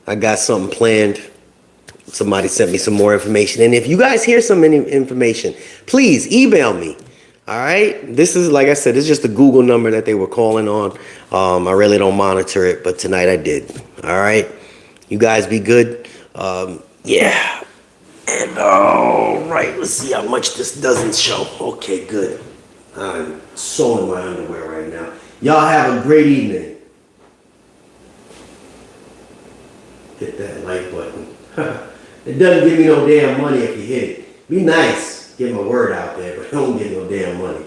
I got something planned. Somebody sent me some more information. And if you guys hear some information, please email me. All right. This is, like I said, this is just the Google number that they were calling on. I really don't monitor it, but tonight I did. All right. You guys be good. Yeah. And all right. Let's see how much this doesn't show. Okay, good. I'm sewing my underwear right now. Y'all have a great evening. Hit that like button. It doesn't give me no damn money if you hit it. Be nice. Get my word out there, but don't get no damn money.